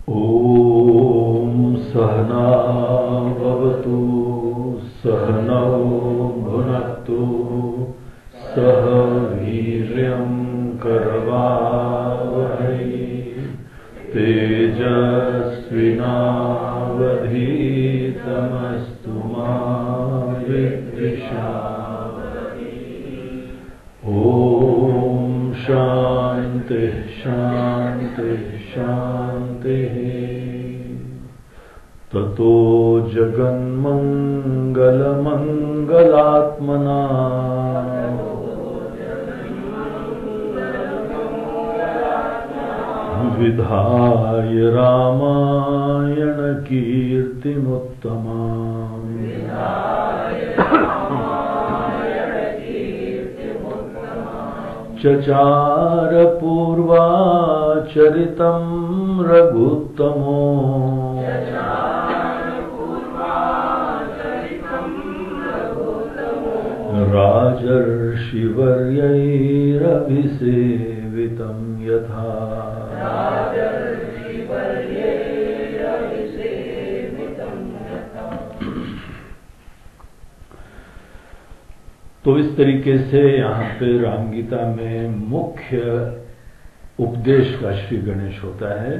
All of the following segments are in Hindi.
ॐ सहना भवतु सहनौ भुनक्तु सह वीर्यं करवावहै तेजस्विनावधीतमस्तु मा विद्विषावहै। ॐ शान्ति शान्ति शान्ति। ततो जगन्मङ्गलमङ्गलात्मना विधाय रामायण कीर्तिमुत्तमाम् चचार पूर्वाचरितं रघुत्तमो राजर्षिवर्यैरभिसेवितं यथा। तो इस तरीके से यहाँ पे रामगीता में मुख्य उपदेश का श्री गणेश होता है।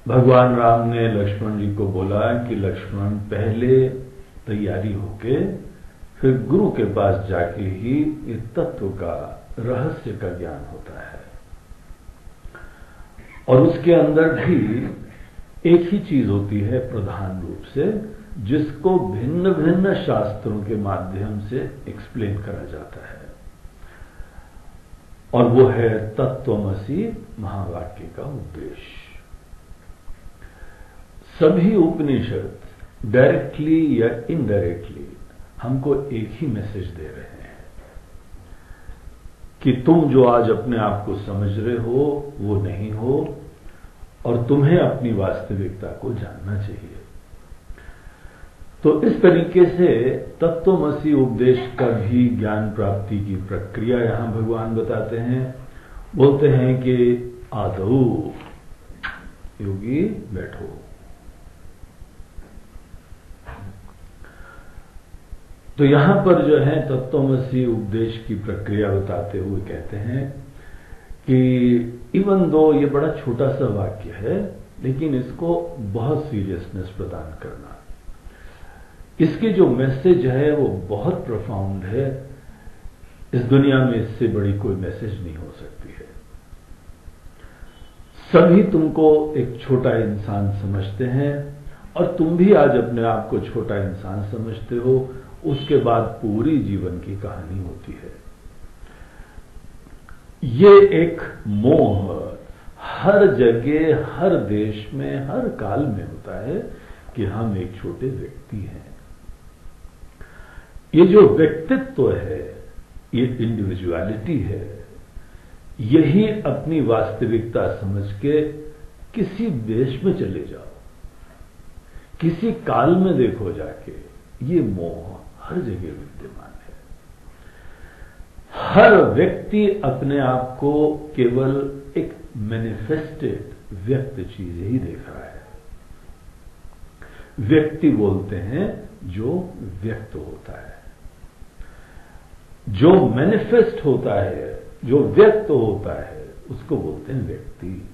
भगवान राम ने लक्ष्मण जी को बोला कि लक्ष्मण पहले तैयारी होके फिर गुरु के पास जाके ही इस तत्व का रहस्य का ज्ञान होता है। और उसके अंदर भी एक ही चीज होती है प्रधान रूप से, जिसको भिन्न भिन्न शास्त्रों के माध्यम से एक्सप्लेन करा जाता है, और वो है तत्वमसि महावाक्य का उपदेश। सभी उपनिषद डायरेक्टली या इनडायरेक्टली हमको एक ही मैसेज दे रहे हैं कि तुम जो आज अपने आप को समझ रहे हो वो नहीं हो, और तुम्हें अपनी वास्तविकता को जानना चाहिए। तो इस तरीके से तत्वमसि उपदेश का भी ज्ञान प्राप्ति की प्रक्रिया यहां भगवान बताते हैं। बोलते हैं कि आदौ योगी बैठो। तो यहां पर जो है तत्वमसि उपदेश की प्रक्रिया बताते हुए कहते हैं कि इवन दो ये बड़ा छोटा सा वाक्य है, लेकिन इसको बहुत सीरियसनेस प्रदान करना, इसके जो मैसेज है वो बहुत प्रोफाउंड है। इस दुनिया में इससे बड़ी कोई मैसेज नहीं हो सकती है। सभी तुमको एक छोटा इंसान समझते हैं, और तुम भी आज अपने आप को छोटा इंसान समझते हो। उसके बाद पूरी जीवन की कहानी होती है। ये एक मोह हर जगह, हर देश में, हर काल में होता है कि हम एक छोटे व्यक्ति हैं। ये जो व्यक्तित्व है, ये इंडिविजुअलिटी है, यही अपनी वास्तविकता समझ के किसी देश में चले जाओ, किसी काल में देखो जाके, ये मोह हर जगह विद्यमान है। हर व्यक्ति अपने आप को केवल एक मैनिफेस्टेड व्यक्त चीज ही देख रहा है। व्यक्ति बोलते हैं जो व्यक्त होता है, जो मैनिफेस्ट होता है, जो व्यक्त होता है, उसको बोलते हैं व्यक्ति।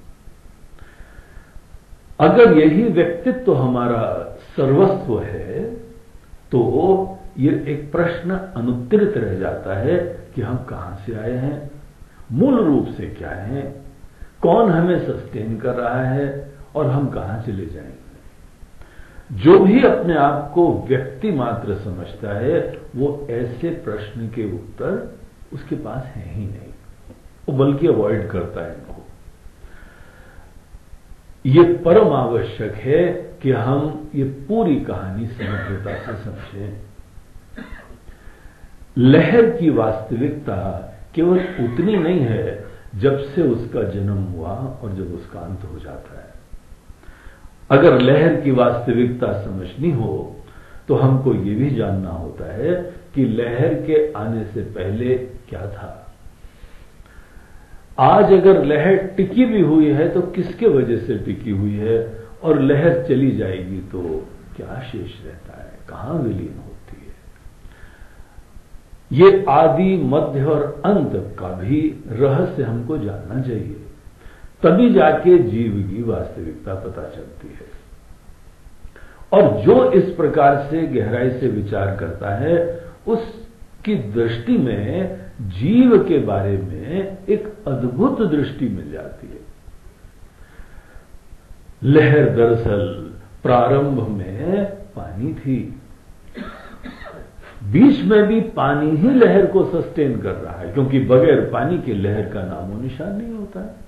अगर यही व्यक्तित्व हमारा सर्वस्व है तो ये एक प्रश्न अनुत्तरित रह जाता है कि हम कहां से आए हैं, मूल रूप से क्या हैं, कौन हमें सस्टेन कर रहा है, और हम कहां चले जाएंगे। जो भी अपने आप को व्यक्ति मात्र समझता है, वो ऐसे प्रश्न के उत्तर उसके पास है ही नहीं, वो बल्कि अवॉइड करता है इनको। ये परम आवश्यक है कि हम ये पूरी कहानी समग्रता से समझें। लहर की वास्तविकता केवल उतनी नहीं है जब से उसका जन्म हुआ और जब उसका अंत हो जाता है। अगर लहर की वास्तविकता समझनी हो तो हमको ये भी जानना होता है कि लहर के आने से पहले क्या था। आज अगर लहर टिकी भी हुई है तो किसके वजह से टिकी हुई है, और लहर चली जाएगी तो क्या शेष रहता है, कहां विलीन होती है। ये आदि मध्य और अंत का भी रहस्य हमको जानना चाहिए, तभी जाके जीव की वास्तविकता पता चलती है। और जो इस प्रकार से गहराई से विचार करता है, उसकी दृष्टि में जीव के बारे में एक अद्भुत दृष्टि मिल जाती है। लहर दरअसल प्रारंभ में पानी थी, बीच में भी पानी ही लहर को सस्टेन कर रहा है, क्योंकि बगैर पानी के लहर का नामो निशान नहीं होता है।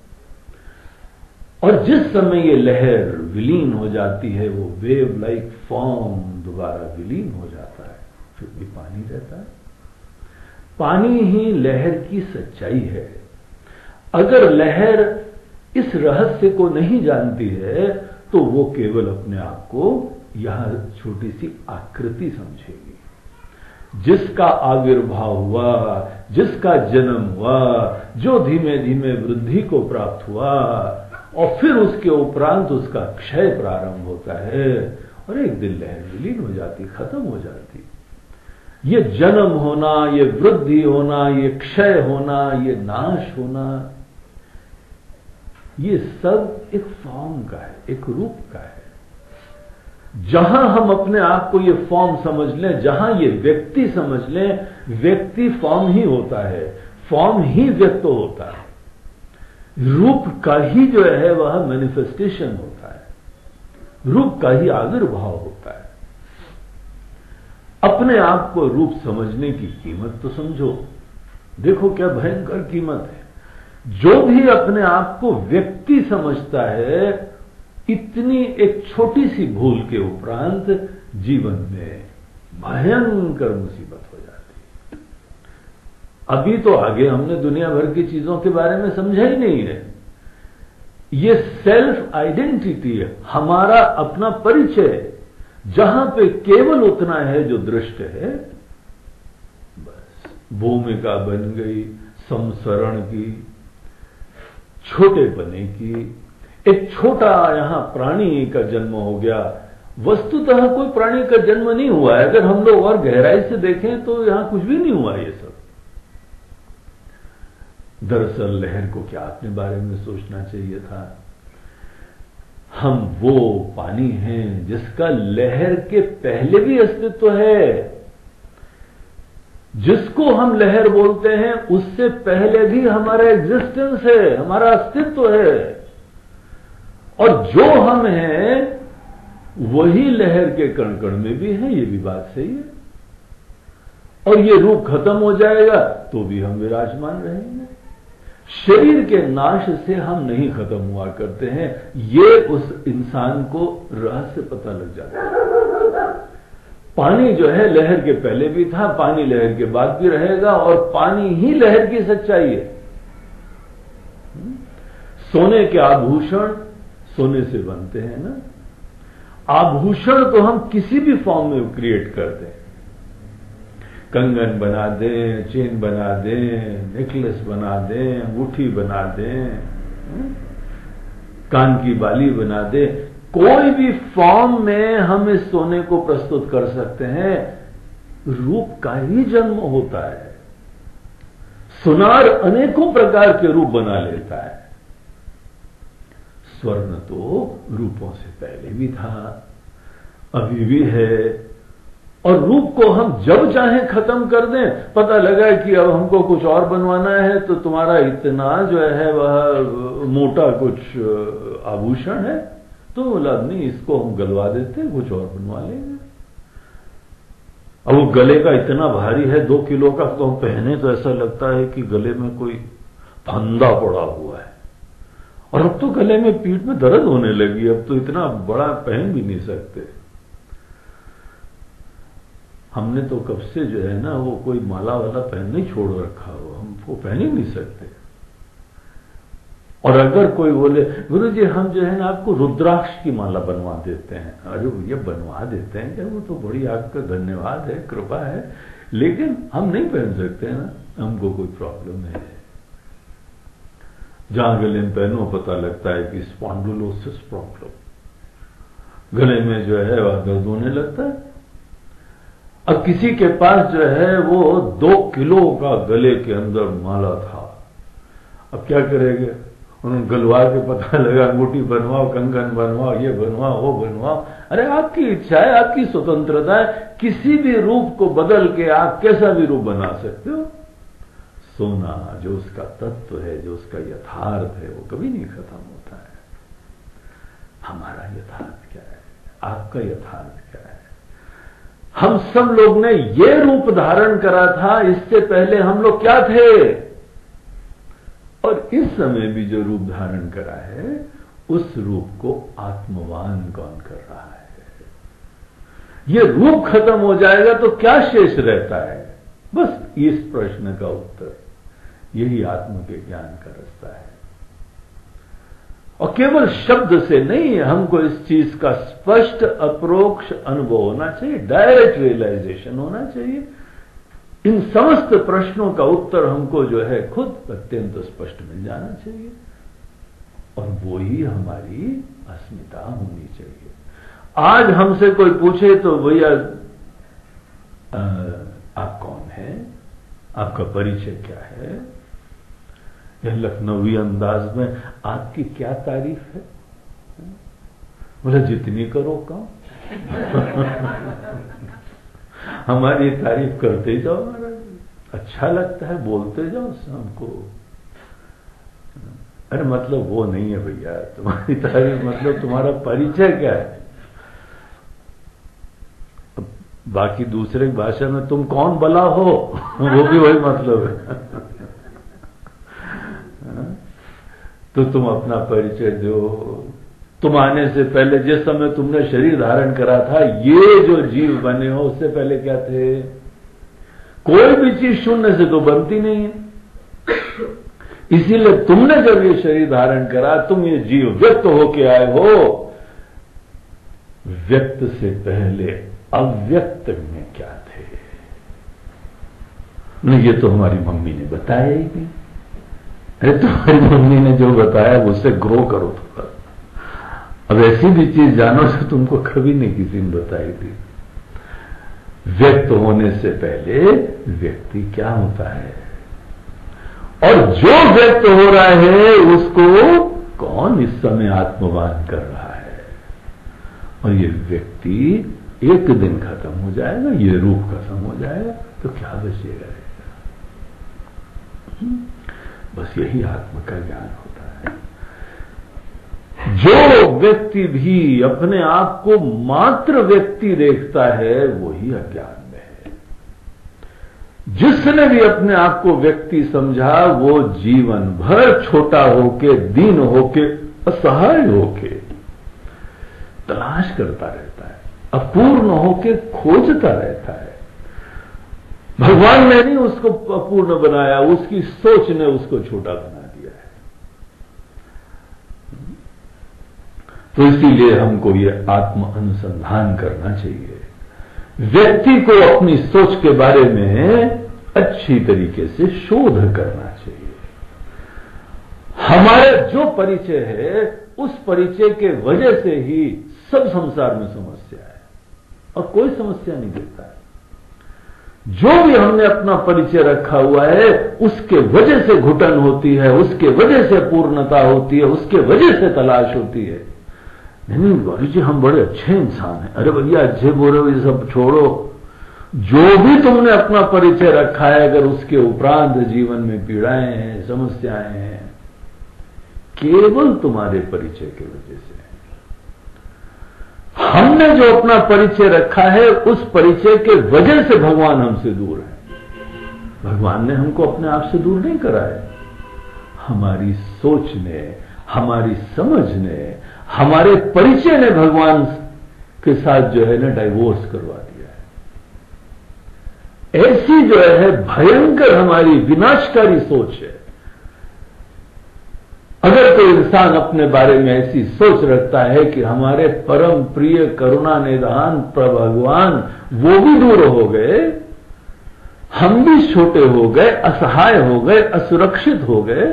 और जिस समय ये लहर विलीन हो जाती है, वो वेव लाइक फॉर्म दोबारा विलीन हो जाता है, फिर भी पानी रहता है। पानी ही लहर की सच्चाई है। अगर लहर इस रहस्य को नहीं जानती है तो वो केवल अपने आप को यहां छोटी सी आकृति समझेगी। जिसका आविर्भाव हुआ, जिसका जन्म हुआ, जो धीमे धीमे वृद्धि को प्राप्त हुआ और फिर उसके उपरांत उसका क्षय प्रारंभ होता है और एक दिन लहर विलीन हो जाती, खत्म हो जाती। ये जन्म होना, ये वृद्धि होना, ये क्षय होना, ये नाश होना, ये सब एक फॉर्म का है, एक रूप का है। जहां हम अपने आप को ये फॉर्म समझ लें, जहां ये व्यक्ति समझ लें, व्यक्ति फॉर्म ही होता है, फॉर्म ही व्यक्त होता है, रूप का ही जो है वह मैनिफेस्टेशन होता है, रूप का ही आविर्भाव होता है। अपने आप को रूप समझने की कीमत तो समझो, देखो क्या भयंकर कीमत है। जो भी अपने आप को व्यक्ति समझता है, इतनी एक छोटी सी भूल के उपरांत जीवन में भयंकर मुसीबत हो जाती है। अभी तो आगे हमने दुनिया भर की चीजों के बारे में समझा ही नहीं है। ये सेल्फ आइडेंटिटी है, हमारा अपना परिचय, जहां पे केवल उतना है जो दृष्ट है, बस भूमिका बन गई संसरण की, छोटेपने की। एक छोटा यहां प्राणी का जन्म हो गया, वस्तुतः कोई प्राणी का जन्म नहीं हुआ है। अगर हम लोग और गहराई से देखें तो यहां कुछ भी नहीं हुआ ये सब। दरअसल लहर को क्या अपने बारे में सोचना चाहिए था। हम वो पानी हैं जिसका लहर के पहले भी अस्तित्व है। जिसको हम लहर बोलते हैं उससे पहले भी हमारा एग्जिस्टेंस है, हमारा अस्तित्व है। और जो हम हैं वही लहर के कण कण में भी है, ये भी बात सही है। और ये रूप खत्म हो जाएगा तो भी हम विराजमान रहेंगे। शरीर के नाश से हम नहीं खत्म हुआ करते हैं, ये उस इंसान को रहस्य पता लग जाता है। पानी जो है लहर के पहले भी था, पानी लहर के बाद भी रहेगा, और पानी ही लहर की सच्चाई है। सोने के आभूषण सोने से बनते हैं ना। आभूषण तो हम किसी भी फॉर्म में क्रिएट करते हैं, कंगन बना दें, चेन बना दें, नेकलेस बना दें, अंगूठी बना दें, कान की बाली बना दें, कोई भी फॉर्म में हम इस सोने को प्रस्तुत कर सकते हैं। रूप का ही जन्म होता है। सुनार अनेकों प्रकार के रूप बना लेता है। स्वर्ण तो रूपों से पहले भी था, अभी भी है, और रूप को हम जब चाहें खत्म कर दें। पता लगा कि अब हमको कुछ और बनवाना है तो तुम्हारा इतना जो है वह मोटा कुछ आभूषण है, तो बोला नहीं, इसको हम गलवा देते हैं, कुछ और बनवा लेंगे। अब वो गले का इतना भारी है, 2 किलो का, तो हम पहने तो ऐसा लगता है कि गले में कोई फंदा पड़ा हुआ है। और अब तो गले में, पीठ में दर्द होने लगी, अब तो इतना बड़ा पहन भी नहीं सकते। हमने तो कब से जो है ना वो कोई माला वाला पहनने ही छोड़ रखा हो, हम वो पहन ही नहीं सकते। और अगर कोई बोले गुरु जी हम जो है ना आपको रुद्राक्ष की माला बनवा देते हैं, अरे ये बनवा देते हैं क्या, वो तो बड़ी आपका धन्यवाद है, कृपा है, लेकिन हम नहीं पहन सकते हैं ना, हमको कोई प्रॉब्लम है। जहां गले में पहनो पता लगता है कि स्पॉन्डिलोसिस प्रॉब्लम, गले में जो है वह दर्द होने लगता है। अब किसी के पास जो है वो 2 किलो का गले के अंदर माला था, अब क्या करेंगे? उन्होंने गलवा के पता लगा, अंगूठी बनवाओ, कंगन बनवाओ, ये बनवाओ, वो बनवाओ। अरे आपकी इच्छा है, आपकी स्वतंत्रता है, किसी भी रूप को बदल के आप कैसा भी रूप बना सकते हो। सोना जो उसका तत्व है, जो उसका यथार्थ है, वो कभी नहीं खत्म होता है। हमारा यथार्थ क्या है? आपका यथार्थ क्या है? हम सब लोग ने ये रूप धारण करा था, इससे पहले हम लोग क्या थे? और इस समय भी जो रूप धारण करा है, उस रूप को आत्मवान कौन कर रहा है? ये रूप खत्म हो जाएगा तो क्या शेष रहता है? बस इस प्रश्न का उत्तर, यही आत्म के ज्ञान का रास्ता है। और केवल शब्द से नहीं, हमको इस चीज का स्पष्ट अप्रोक्ष अनुभव होना चाहिए, डायरेक्ट रियलाइजेशन होना चाहिए। इन समस्त प्रश्नों का उत्तर हमको जो है खुद अत्यंत स्पष्ट मिल जाना चाहिए, और वो ही हमारी अस्मिता होनी चाहिए। आज हमसे कोई पूछे तो भैया आप कौन हैं, आपका परिचय क्या है, या लखनवी अंदाज में आपकी क्या तारीफ है? बोले जितनी करो कम। हमारी तारीफ करते जाओ महाराज, अच्छा लगता है बोलते जाओ हमको। अरे मतलब वो नहीं है भैया, तुम्हारी तारीफ मतलब तुम्हारा परिचय क्या है। बाकी दूसरे भाषा में तुम कौन भला हो, वो भी वही मतलब है। तो तुम अपना परिचय दो। तुम आने से पहले जिस समय तुमने शरीर धारण करा था, ये जो जीव बने हो, उससे पहले क्या थे? कोई भी चीज शून्य से तो बनती नहीं है। इसीलिए तुमने जब ये शरीर धारण करा, तुम ये जीव व्यक्त होके आए हो। व्यक्त से पहले अव्यक्त में क्या थे? नहीं, ये तो हमारी मम्मी ने बताया ही नहीं। अरे तुम्हारी मम्मी ने जो बताया उससे ग्रो करो थोड़ा। अब ऐसी भी चीज जानो जो तुमको कभी नहीं किसी ने बताई थी। व्यक्त होने से पहले व्यक्ति क्या होता है, और जो व्यक्त हो रहा है उसको कौन इस समय आत्मवान कर रहा है। और ये व्यक्ति एक दिन खत्म हो जाएगा, ये रूप खत्म हो जाएगा, तो क्या बचेगा? बस यही आत्म का ज्ञान होता है। जो व्यक्ति भी अपने आप को मात्र व्यक्ति देखता है, वही अज्ञान में है। जिसने भी अपने आप को व्यक्ति समझा, वो जीवन भर छोटा होके, दीन होके, असहाय होके तलाश करता रहता है, अपूर्ण होके खोजता रहता है। भगवान ने नहीं उसको अपूर्ण बनाया, उसकी सोच ने उसको छोटा बना दिया है। तो इसीलिए हमको ये आत्म अनुसंधान करना चाहिए। व्यक्ति को अपनी सोच के बारे में अच्छी तरीके से शोध करना चाहिए। हमारे जो परिचय है, उस परिचय के वजह से ही सब संसार में समस्या है, और कोई समस्या नहीं देता है। जो भी हमने अपना परिचय रखा हुआ है, उसके वजह से घुटन होती है, उसके वजह से पूर्णता होती है, उसके वजह से तलाश होती है। नहीं गौरी जी, हम बड़े अच्छे इंसान हैं। अरे भैया, अच्छे बोलो, ये सब छोड़ो। जो भी तुमने अपना परिचय रखा है, अगर उसके उपरांत जीवन में पीड़ाएं हैं, समस्याएं हैं, केवल तुम्हारे परिचय की वजह से। हमने जो अपना परिचय रखा है, उस परिचय के वजह से भगवान हमसे दूर है। भगवान ने हमको अपने आप से दूर नहीं करा है। हमारी सोच ने, हमारी समझ ने, हमारे परिचय ने भगवान के साथ जो है ना डाइवोर्स करवा दिया है। ऐसी जो है भयंकर हमारी विनाशकारी सोच है। अगर कोई इंसान अपने बारे में ऐसी सोच रखता है कि हमारे परम प्रिय करुणा निधान भगवान वो भी दूर हो गए, हम भी छोटे हो गए, असहाय हो गए, असुरक्षित हो गए,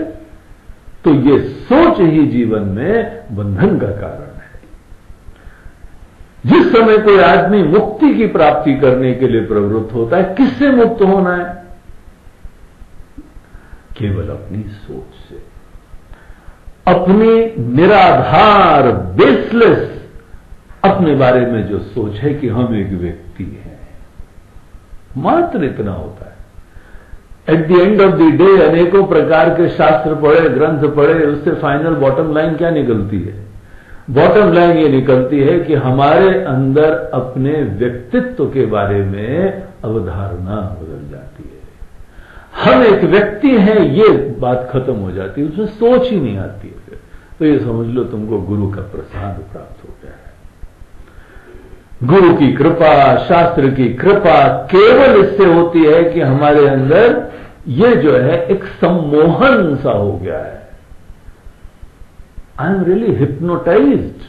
तो ये सोच ही जीवन में बंधन का कारण है। जिस समय कोई आदमी मुक्ति की प्राप्ति करने के लिए प्रवृत्त होता है, किससे मुक्त होना है? केवल अपनी सोच से, अपनी निराधार बेसलेस अपने बारे में जो सोच है कि हम एक व्यक्ति हैं, मात्र इतना होता है। At the end of the day अनेकों प्रकार के शास्त्र पढ़े, ग्रंथ पढ़े, उससे फाइनल बॉटम लाइन क्या निकलती है? बॉटम लाइन ये निकलती है कि हमारे अंदर अपने व्यक्तित्व के बारे में अवधारणा बदल जाती है। हम एक व्यक्ति हैं, ये बात खत्म हो जाती है, उसमें सोच ही नहीं आती है। तो ये समझ लो तुमको गुरु का प्रसाद प्राप्त हो गया है। गुरु की कृपा, शास्त्र की कृपा केवल इससे होती है कि हमारे अंदर ये जो है एक सम्मोहन सा हो गया है। I am really hypnotised.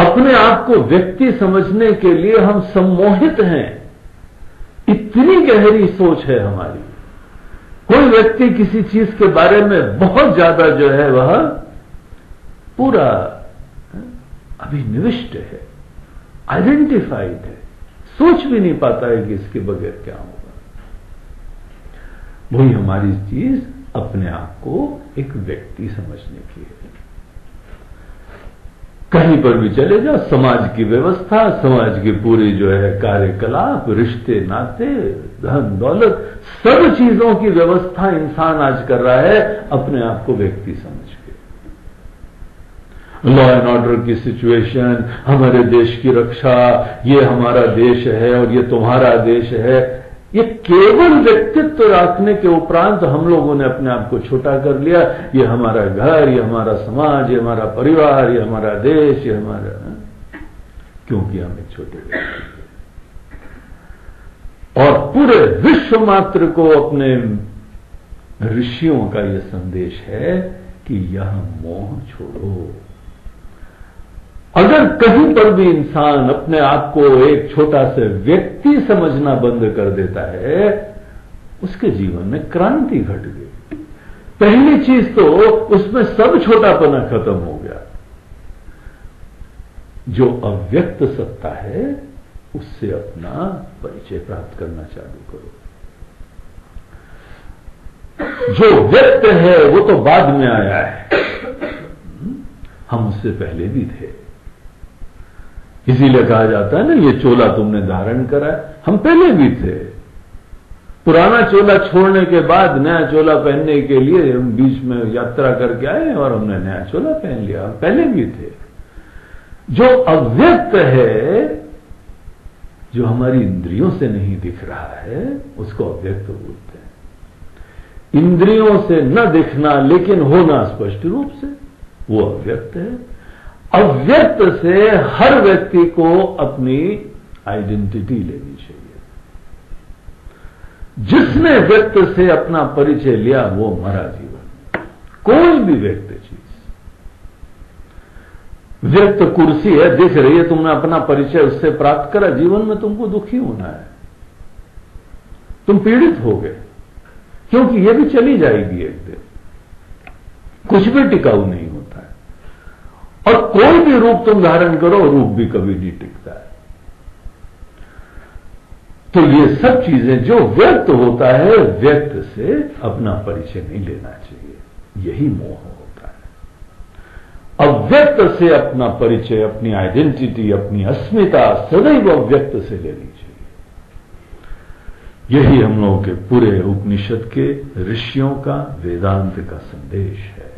अपने आप को व्यक्ति समझने के लिए हम सम्मोहित हैं। इतनी गहरी सोच है हमारी। कोई व्यक्ति किसी चीज के बारे में बहुत ज्यादा जो है वह पूरा अभिनिविष्ट है, आइडेंटिफाइड है, सोच भी नहीं पाता है कि इसके बगैर क्या होगा। वही हमारी चीज अपने आप को एक व्यक्ति समझने की है। कहीं पर भी चले जाओ, समाज की व्यवस्था, समाज की पूरी जो है कार्यकलाप, रिश्ते नाते, धन दौलत, सब चीजों की व्यवस्था इंसान आज कर रहा है अपने आप को व्यक्ति समझ के। लॉ एंड ऑर्डर की सिचुएशन, हमारे देश की रक्षा, ये हमारा देश है और ये तुम्हारा देश है, ये केवल व्यक्तित्व रखने के उपरांत हम लोगों ने अपने आप को छोटा कर लिया। ये हमारा घर, ये हमारा समाज, ये हमारा परिवार, ये हमारा देश, ये हमारा, क्योंकि हम एक छोटे व्यक्ति हैं। और पूरे विश्व मात्र को अपने ऋषियों का यह संदेश है कि यह मोह छोड़ो। अगर कहीं पर भी इंसान अपने आप को एक छोटा सा व्यक्ति समझना बंद कर देता है, उसके जीवन में क्रांति घट गई। पहली चीज तो उसमें सब छोटापना खत्म हो गया। जो अव्यक्त सत्ता है उससे अपना परिचय प्राप्त करना चालू करो। जो व्यक्त है वो तो बाद में आया है, हम उससे पहले भी थे। इसीलिए कहा जाता है ना, ये चोला तुमने धारण करा है, हम पहले भी थे। पुराना चोला छोड़ने के बाद नया चोला पहनने के लिए हम बीच में यात्रा करके आए और हमने नया चोला पहन लिया, हम पहले भी थे। जो अव्यक्त है, जो हमारी इंद्रियों से नहीं दिख रहा है, उसको अव्यक्त बोलते हैं। इंद्रियों से न दिखना लेकिन होना स्पष्ट रूप से, वो अव्यक्त है। अव्यक्त से हर व्यक्ति को अपनी आइडेंटिटी लेनी चाहिए। जिसने व्यक्त से अपना परिचय लिया वो मरा जीवन। कोई भी व्यक्त चीज, व्यक्त कुर्सी है, दिख रही है, तुमने अपना परिचय उससे प्राप्त करा, जीवन में तुमको दुखी होना है, तुम पीड़ित हो गए, क्योंकि ये भी चली जाएगी एक दिन। कुछ भी टिकाऊ नहीं होता है, और कोई भी रूप तुम धारण करो, रूप भी कभी नहीं टिकता है। तो ये सब चीजें, जो व्यक्त होता है, व्यक्त से अपना परिचय नहीं लेना चाहिए, यही मोह होता है। अव्यक्त से अपना परिचय, अपनी आइडेंटिटी, अपनी अस्मिता सदैव अव्यक्त से लेनी चाहिए। यही हम लोगों के पूरे उपनिषद के ऋषियों का, वेदांत का संदेश है।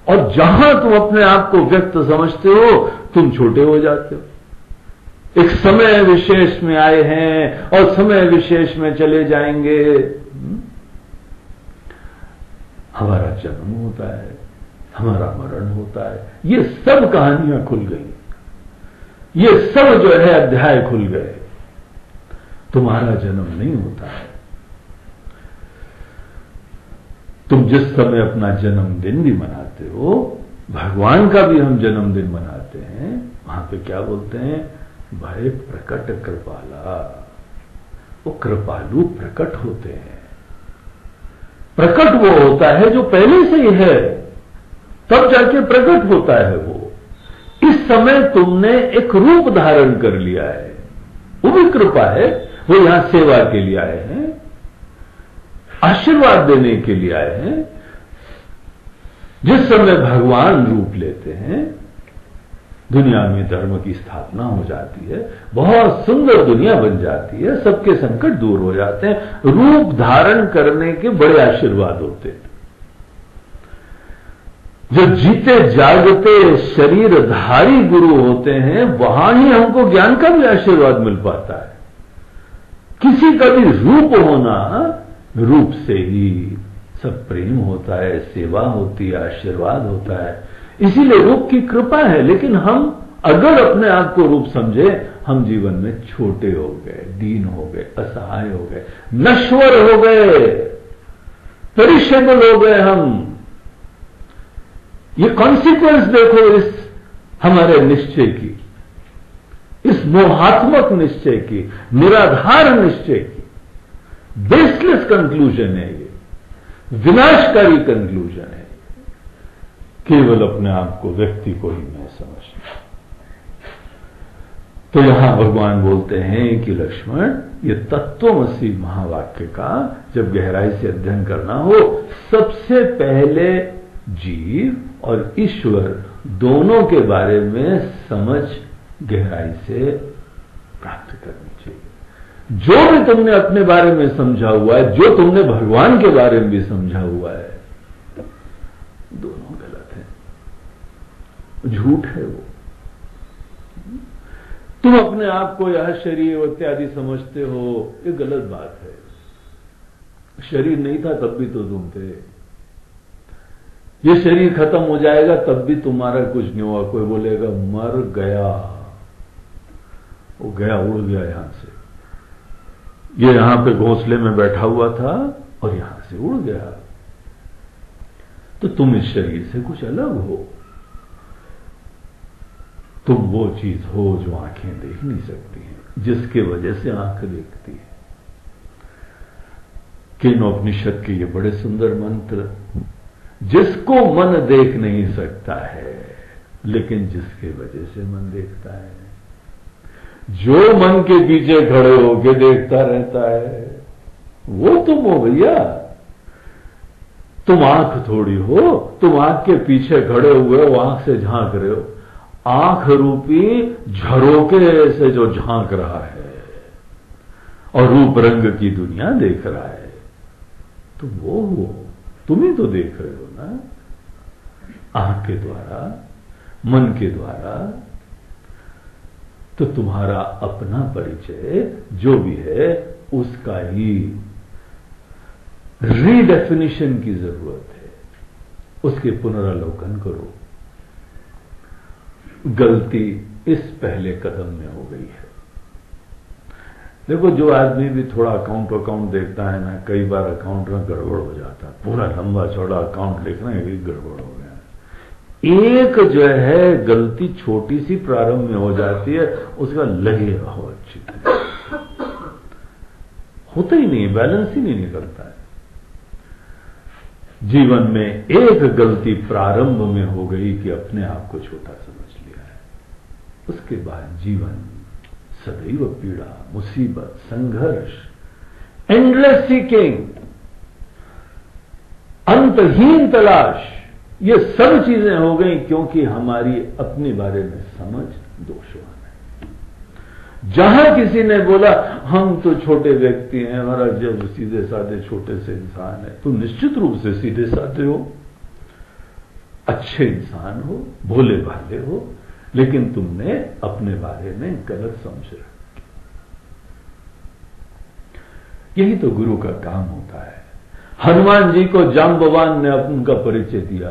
और जहां तुम अपने आप को व्यक्त समझते हो, तुम छोटे हो जाते हो। एक समय विशेष में आए हैं और समय विशेष में चले जाएंगे। हमारा जन्म होता है, हमारा मरण होता है, ये सब कहानियां खुल गई, ये सब जो है अध्याय खुल गए। तुम्हारा जन्म नहीं होता है। तुम जिस समय अपना जन्मदिन भी मनाते हो, भगवान का भी हम जन्मदिन मनाते हैं, वहां पे क्या बोलते हैं? भय प्रकट कृपाला। वो कृपालु प्रकट होते हैं। प्रकट वो होता है जो पहले से ही है, तब जाके प्रकट होता है वो। इस समय तुमने एक रूप धारण कर लिया है, वो भी कृपा है। वो यहां सेवा के लिए आए हैं, आशीर्वाद देने के लिए आए हैं। जिस समय भगवान रूप लेते हैं, दुनिया में धर्म की स्थापना हो जाती है, बहुत सुंदर दुनिया बन जाती है, सबके संकट दूर हो जाते हैं। रूप धारण करने के बड़े आशीर्वाद होते हैं। जो जीते जागते शरीरधारी गुरु होते हैं, वहां ही हमको ज्ञान का भी आशीर्वाद मिल पाता है। किसी का भी रूप होना, रूप से ही सब प्रेम होता है, सेवा होती है, आशीर्वाद होता है। इसीलिए रूप की कृपा है। लेकिन हम अगर अपने आप को रूप समझे, हम जीवन में छोटे हो गए, दीन हो गए, असहाय हो गए, नश्वर हो गए, पेरिशेबल हो गए हम। ये कॉन्सिक्वेंस देखो इस हमारे निश्चय की, इस मोहात्मक निश्चय की, निराधार निश्चय की। बेसलेस कंक्लूजन है ये, विनाशकारी कंक्लूजन है। केवल अपने आप को, व्यक्ति को ही मैं समझना। तो यहां भगवान बोलते हैं कि लक्ष्मण, ये तत्वमसि महावाक्य का जब गहराई से अध्ययन करना हो, सबसे पहले जीव और ईश्वर दोनों के बारे में समझ गहराई से प्राप्त करनी चाहिए। जो भी तुमने अपने बारे में समझा हुआ है, जो तुमने भगवान के बारे में भी समझा हुआ है, दोनों गलत है, झूठ है वो। तुम अपने आप को यह शरीर इत्यादि समझते हो, ये गलत बात है। शरीर नहीं था तब भी तो तुम थे। ये शरीर खत्म हो जाएगा तब भी तुम्हारा कुछ नहीं हुआ। कोई बोलेगा मर गया, वो गया, उड़ गया यहां से। ये यहां पे घोंसले में बैठा हुआ था और यहां से उड़ गया। तो तुम इस शरीर से कुछ अलग हो। तुम वो चीज हो जो आंखें देख नहीं सकती हैं, जिसके वजह से आंख देखती है। केनोपनिषद के ये बड़े सुंदर मंत्र, जिसको मन देख नहीं सकता है, लेकिन जिसके वजह से मन देखता है। जो मन के पीछे खड़े होके देखता रहता है, वो तुम हो भैया। तुम आंख थोड़ी हो, तुम आंख के पीछे खड़े हुए हो, आंख से झांक रहे हो। आंख रूपी झरोके से जो झांक रहा है और रूप रंग की दुनिया देख रहा है, तो वो हो, तुम ही तो देख रहे हो ना, आंख के द्वारा, मन के द्वारा। तो तुम्हारा अपना परिचय जो भी है, उसका ही रीडेफिनिशन की जरूरत है। उसके पुनरावलोकन करो। गलती इस पहले कदम में हो गई है। देखो, जो आदमी भी थोड़ा अकाउंट देखता है ना, कई बार अकाउंट में गड़बड़ हो जाता है। पूरा लंबा चौड़ा अकाउंट लिखना है, गड़बड़ हो गया। एक जो है गलती छोटी सी प्रारंभ में हो जाती है, उसका लगेगा हो अच्छी तरह, होता ही नहीं, बैलेंस ही नहीं निकलता है। जीवन में एक गलती प्रारंभ में हो गई कि अपने आप को छोटा समझ लिया है, उसके बाद जीवन सदैव पीड़ा, मुसीबत, संघर्ष, एंडलेस सीकिंग, अंतहीन तलाश, ये सब चीजें हो गई क्योंकि हमारी अपने बारे में समझ दोषवान है। जहां किसी ने बोला हम तो छोटे व्यक्ति हैं, हमारा जब सीधे साधे छोटे से इंसान है, तो निश्चित रूप से सीधे साधे हो, अच्छे इंसान हो, भोले भाले हो, लेकिन तुमने अपने बारे में गलत समझ रखा। यही तो गुरु का काम होता है। हनुमान जी को जाम्बवान ने उनका परिचय दिया।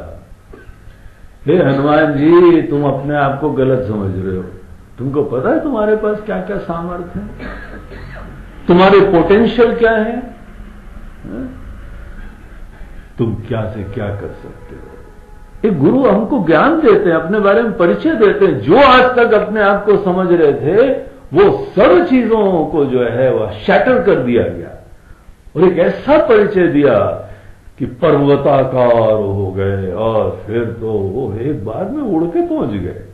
हे हनुमान जी, तुम अपने आप को गलत समझ रहे हो। तुमको पता है तुम्हारे पास क्या क्या सामर्थ्य है, तुम्हारे पोटेंशियल क्या है, तुम क्या से क्या कर सकते हो। एक गुरु हमको ज्ञान देते हैं, अपने बारे में परिचय देते हैं। जो आज तक अपने आप को समझ रहे थे, वो सब चीजों को जो है वह शैटर कर दिया गया और एक ऐसा परिचय दिया कि पर्वताकार हो गए और फिर तो वो एक बार में उड़ के पहुंच गए।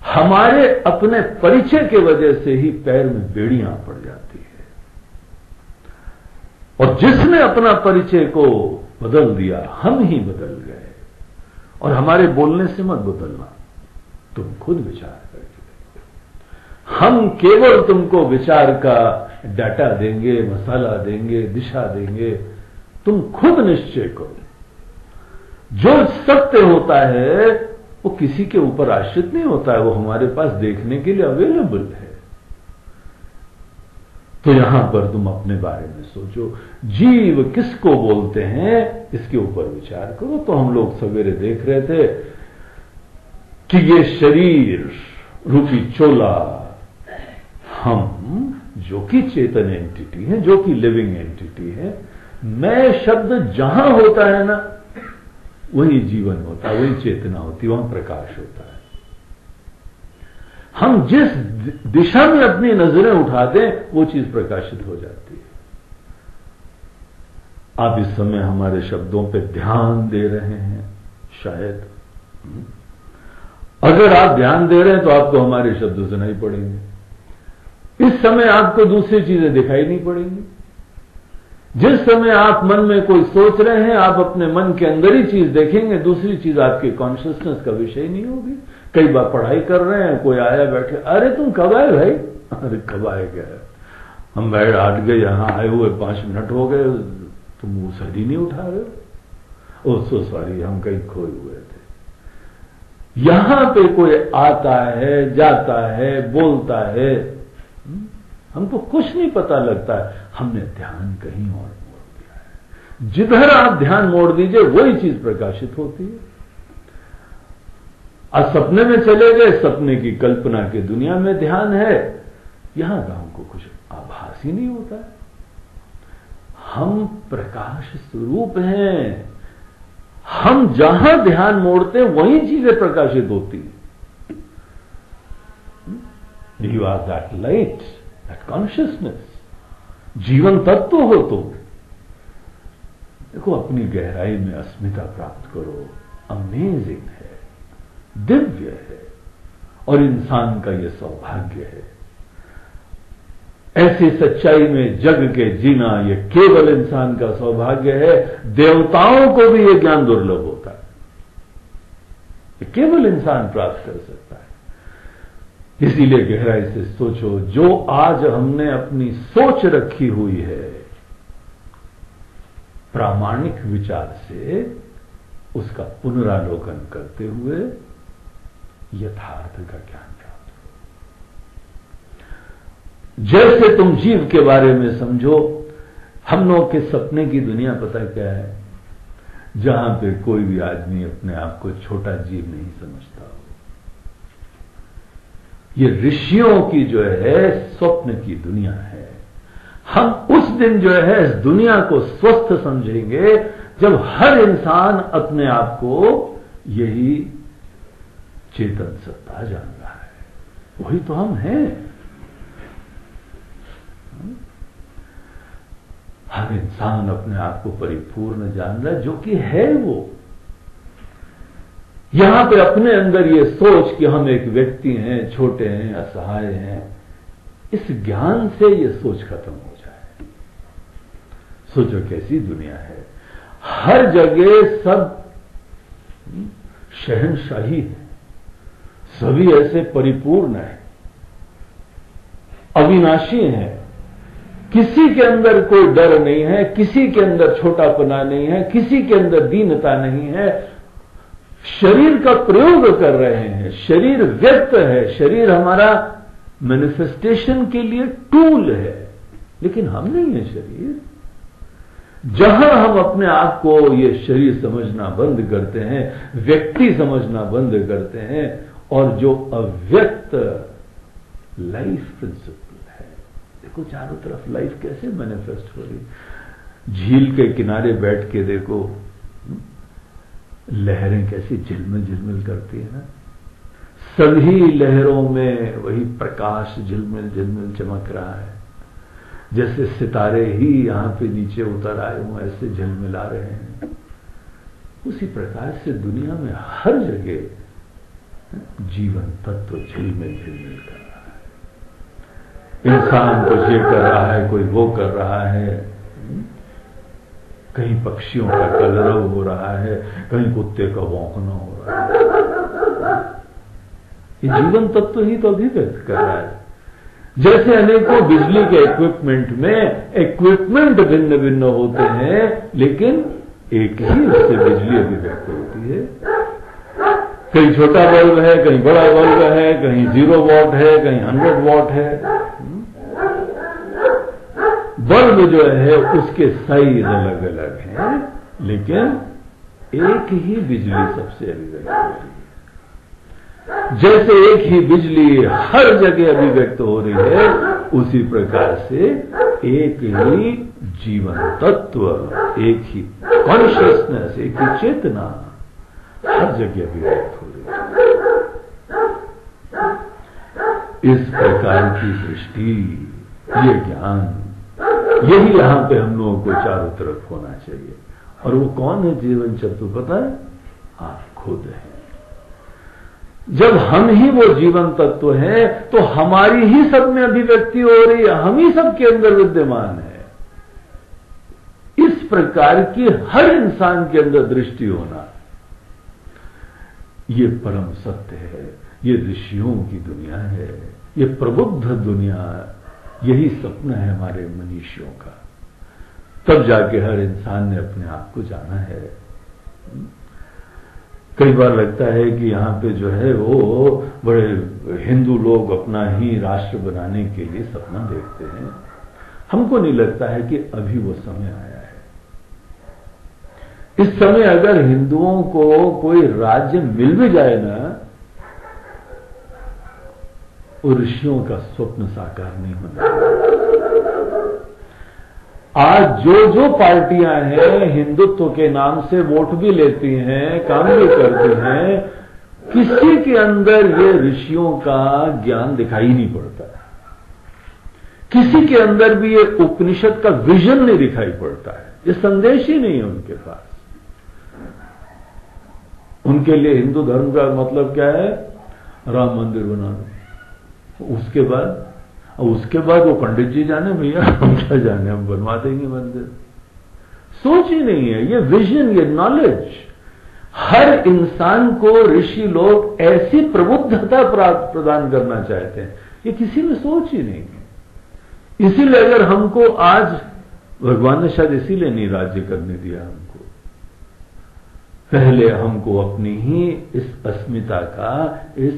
हमारे अपने परिचय के वजह से ही पैर में बेड़ियां पड़ जाती है। और जिसने अपना परिचय को बदल दिया, हम ही बदल गए। और हमारे बोलने से मत बदलना, तुम खुद विचार करके देखो। हम केवल तुमको विचार का डाटा देंगे, मसाला देंगे, दिशा देंगे, तुम खुद निश्चय करो। जो सत्य होता है वो किसी के ऊपर आश्रित नहीं होता है, वो हमारे पास देखने के लिए अवेलेबल है। तो यहां पर तुम अपने बारे में सोचो, जीव किसको बोलते हैं इसके ऊपर विचार करो। तो हम लोग सवेरे देख रहे थे कि ये शरीर रूपी चोला, हम जो कि चेतन एंटिटी है, जो कि लिविंग एंटिटी है, मैं शब्द जहां होता है ना, वही जीवन होता है, वही चेतना होती है, वहां प्रकाश होता है। हम जिस दिशा में अपनी नजरें उठा दें वो चीज प्रकाशित हो जाती है। आप इस समय हमारे शब्दों पे ध्यान दे रहे हैं, शायद अगर आप ध्यान दे रहे हैं तो आपको हमारे शब्द सुनाई पड़ेंगे। इस समय आपको दूसरी चीजें दिखाई नहीं पड़ेंगी। जिस समय आप मन में कोई सोच रहे हैं, आप अपने मन के अंदर ही चीज देखेंगे, दूसरी चीज आपके कॉन्शियसनेस का विषय नहीं होगी। कई बार पढ़ाई कर रहे हैं, कोई आया बैठे, अरे तुम कब आए भाई? अरे कब आए क्या? हम बैठ आट गए, यहां आए हुए 5 मिनट हो गए, तुम वो सर ही नहीं उठा रहे हो। ओ सो सॉरी, हम कहीं खोए हुए थे। यहां पे कोई आता है, जाता है, बोलता है, हमको कुछ नहीं पता लगता है, हमने ध्यान कहीं और मोड़ दिया है। जिधर आप ध्यान मोड़ दीजिए वही चीज प्रकाशित होती है। आज सपने में चले गए, सपने की कल्पना की दुनिया में ध्यान है, यहां का हमको कुछ आभास ही नहीं होता है। हम प्रकाश स्वरूप हैं, हम जहां ध्यान मोड़ते हैं वही चीजें प्रकाशित होती हैं। You are that light, that consciousness, जीवन तत्व हो। तो देखो, अपनी गहराई में अस्मिता प्राप्त करो। अमेजिंग है, दिव्य है, और इंसान का यह सौभाग्य है। ऐसी सच्चाई में जग के जीना यह केवल इंसान का सौभाग्य है। देवताओं को भी यह ज्ञान दुर्लभ होता है, ये केवल इंसान प्राप्त कर सकता है। इसीलिए गहराई से सोचो, जो आज हमने अपनी सोच रखी हुई है, प्रामाणिक विचार से उसका पुनरालोकन करते हुए यथार्थ का ज्ञान प्राप्त हो। जैसे तुम जीव के बारे में समझो, हम लोग के सपने की दुनिया पता क्या है? जहां पे कोई भी आदमी अपने आप को छोटा जीव नहीं समझता हो। ये ऋषियों की जो है स्वप्न की दुनिया है। हम उस दिन जो है इस दुनिया को स्वस्थ समझेंगे जब हर इंसान अपने आप को यही चेतन सत्ता जान रहा है। वही तो हम हैं। हर इंसान अपने आप को परिपूर्ण जान रहा है, जो कि है वो। यहां पे अपने अंदर ये सोच कि हम एक व्यक्ति हैं, छोटे हैं, असहाय हैं, इस ज्ञान से ये सोच खत्म हो जाए। सोचो कैसी दुनिया है। हर जगह सब शहंशाही है, सभी ऐसे परिपूर्ण है, अविनाशी है। किसी के अंदर कोई डर नहीं है, किसी के अंदर छोटापना नहीं है, किसी के अंदर दीनता नहीं है। शरीर का प्रयोग कर रहे हैं, शरीर व्यक्त है, शरीर हमारा मैनिफेस्टेशन के लिए टूल है, लेकिन हम नहीं है शरीर। जहां हम अपने आप को ये शरीर समझना बंद करते हैं, व्यक्ति समझना बंद करते हैं, और जो अव्यक्त लाइफ प्रिंसिपल है, देखो चारों तरफ लाइफ कैसे मैनिफेस्ट हो रही। झील के किनारे बैठ के देखो, लहरें कैसी झिलमिल झिलमिल करती है ना। सभी लहरों में वही प्रकाश झिलमिल झिलमिल चमक रहा है। जैसे सितारे ही यहां पे नीचे उतर आए हों, ऐसे झिलमिला रहे हैं। उसी प्रकार से दुनिया में हर जगह जीवन तत्व झिलमिल झिलमिल कर रहा है। इंसान कुछ ये कर रहा है, कोई वो कर रहा है, कहीं पक्षियों का कलरव हो रहा है, कहीं कुत्ते का भौंकना हो रहा है। ये जीवन तत्व ही तो अभिव्यक्त कर रहा है। जैसे अनेकों बिजली के इक्विपमेंट में इक्विपमेंट भिन्न भिन्न होते हैं, लेकिन एक ही उससे बिजली अभिव्यक्त होती है। कहीं छोटा बल्ब है, कहीं बड़ा बल्ब है, कहीं 0 वॉट है, कहीं 100 वॉट है। बल्ब जो है उसके साइज अलग अलग हैं, लेकिन एक ही बिजली सबसे अभिव्यक्त होती है। जैसे एक ही बिजली हर जगह अभिव्यक्त हो रही है, उसी प्रकार से एक ही जीवन तत्व, एक ही कॉन्शियसनेस, एक ही चेतना हर जगह अभिव्यक्त हो रही है। इस प्रकार की सृष्टि, ये ज्ञान, यही यहां पे हम लोगों को चारों तरफ होना चाहिए। और वो कौन है जीवन चतुर, पता है? आप खुद हैं। जब हम ही वो जीवन तत्व हैं, तो हमारी ही सब में अभिव्यक्ति हो रही है, हम ही सबके अंदर विद्यमान है। इस प्रकार की हर इंसान के अंदर दृष्टि होना, ये परम सत्य है। ये ऋषियों की दुनिया है, ये प्रबुद्ध दुनिया, यही सपना है हमारे मनीषियों का। तब जाके हर इंसान ने अपने आप को जाना है। कई बार लगता है कि यहां पे जो है वो बड़े हिंदू लोग अपना ही राष्ट्र बनाने के लिए सपना देखते हैं। हमको नहीं लगता है कि अभी वो समय आया है। इस समय अगर हिंदुओं को कोई राज्य मिल भी जाए ना, वो ऋषियों का स्वप्न साकार नहीं होना। आज जो पार्टियां हैं हिंदुत्व के नाम से वोट भी लेती हैं, काम भी करती हैं, किसी के अंदर ये ऋषियों का ज्ञान दिखाई नहीं पड़ता। किसी के अंदर भी ये उपनिषद का विजन नहीं दिखाई पड़ता है। ये संदेश ही नहीं है उनके पास। उनके लिए हिंदू धर्म का मतलब क्या है? राम मंदिर बना दो। उसके बाद वो पंडित जी जाने, भैया हम क्या जाने, हम बनवा देंगे मंदिर। सोच ही नहीं है, ये विजन, ये नॉलेज। हर इंसान को ऋषि लोग ऐसी प्रबुद्धता प्रदान करना चाहते हैं, ये किसी में सोच ही नहीं है। इसीलिए अगर हमको आज भगवान ने शायद इसीलिए नहीं राज्य करने दिया हमको। पहले हमको अपनी ही इस अस्मिता का, इस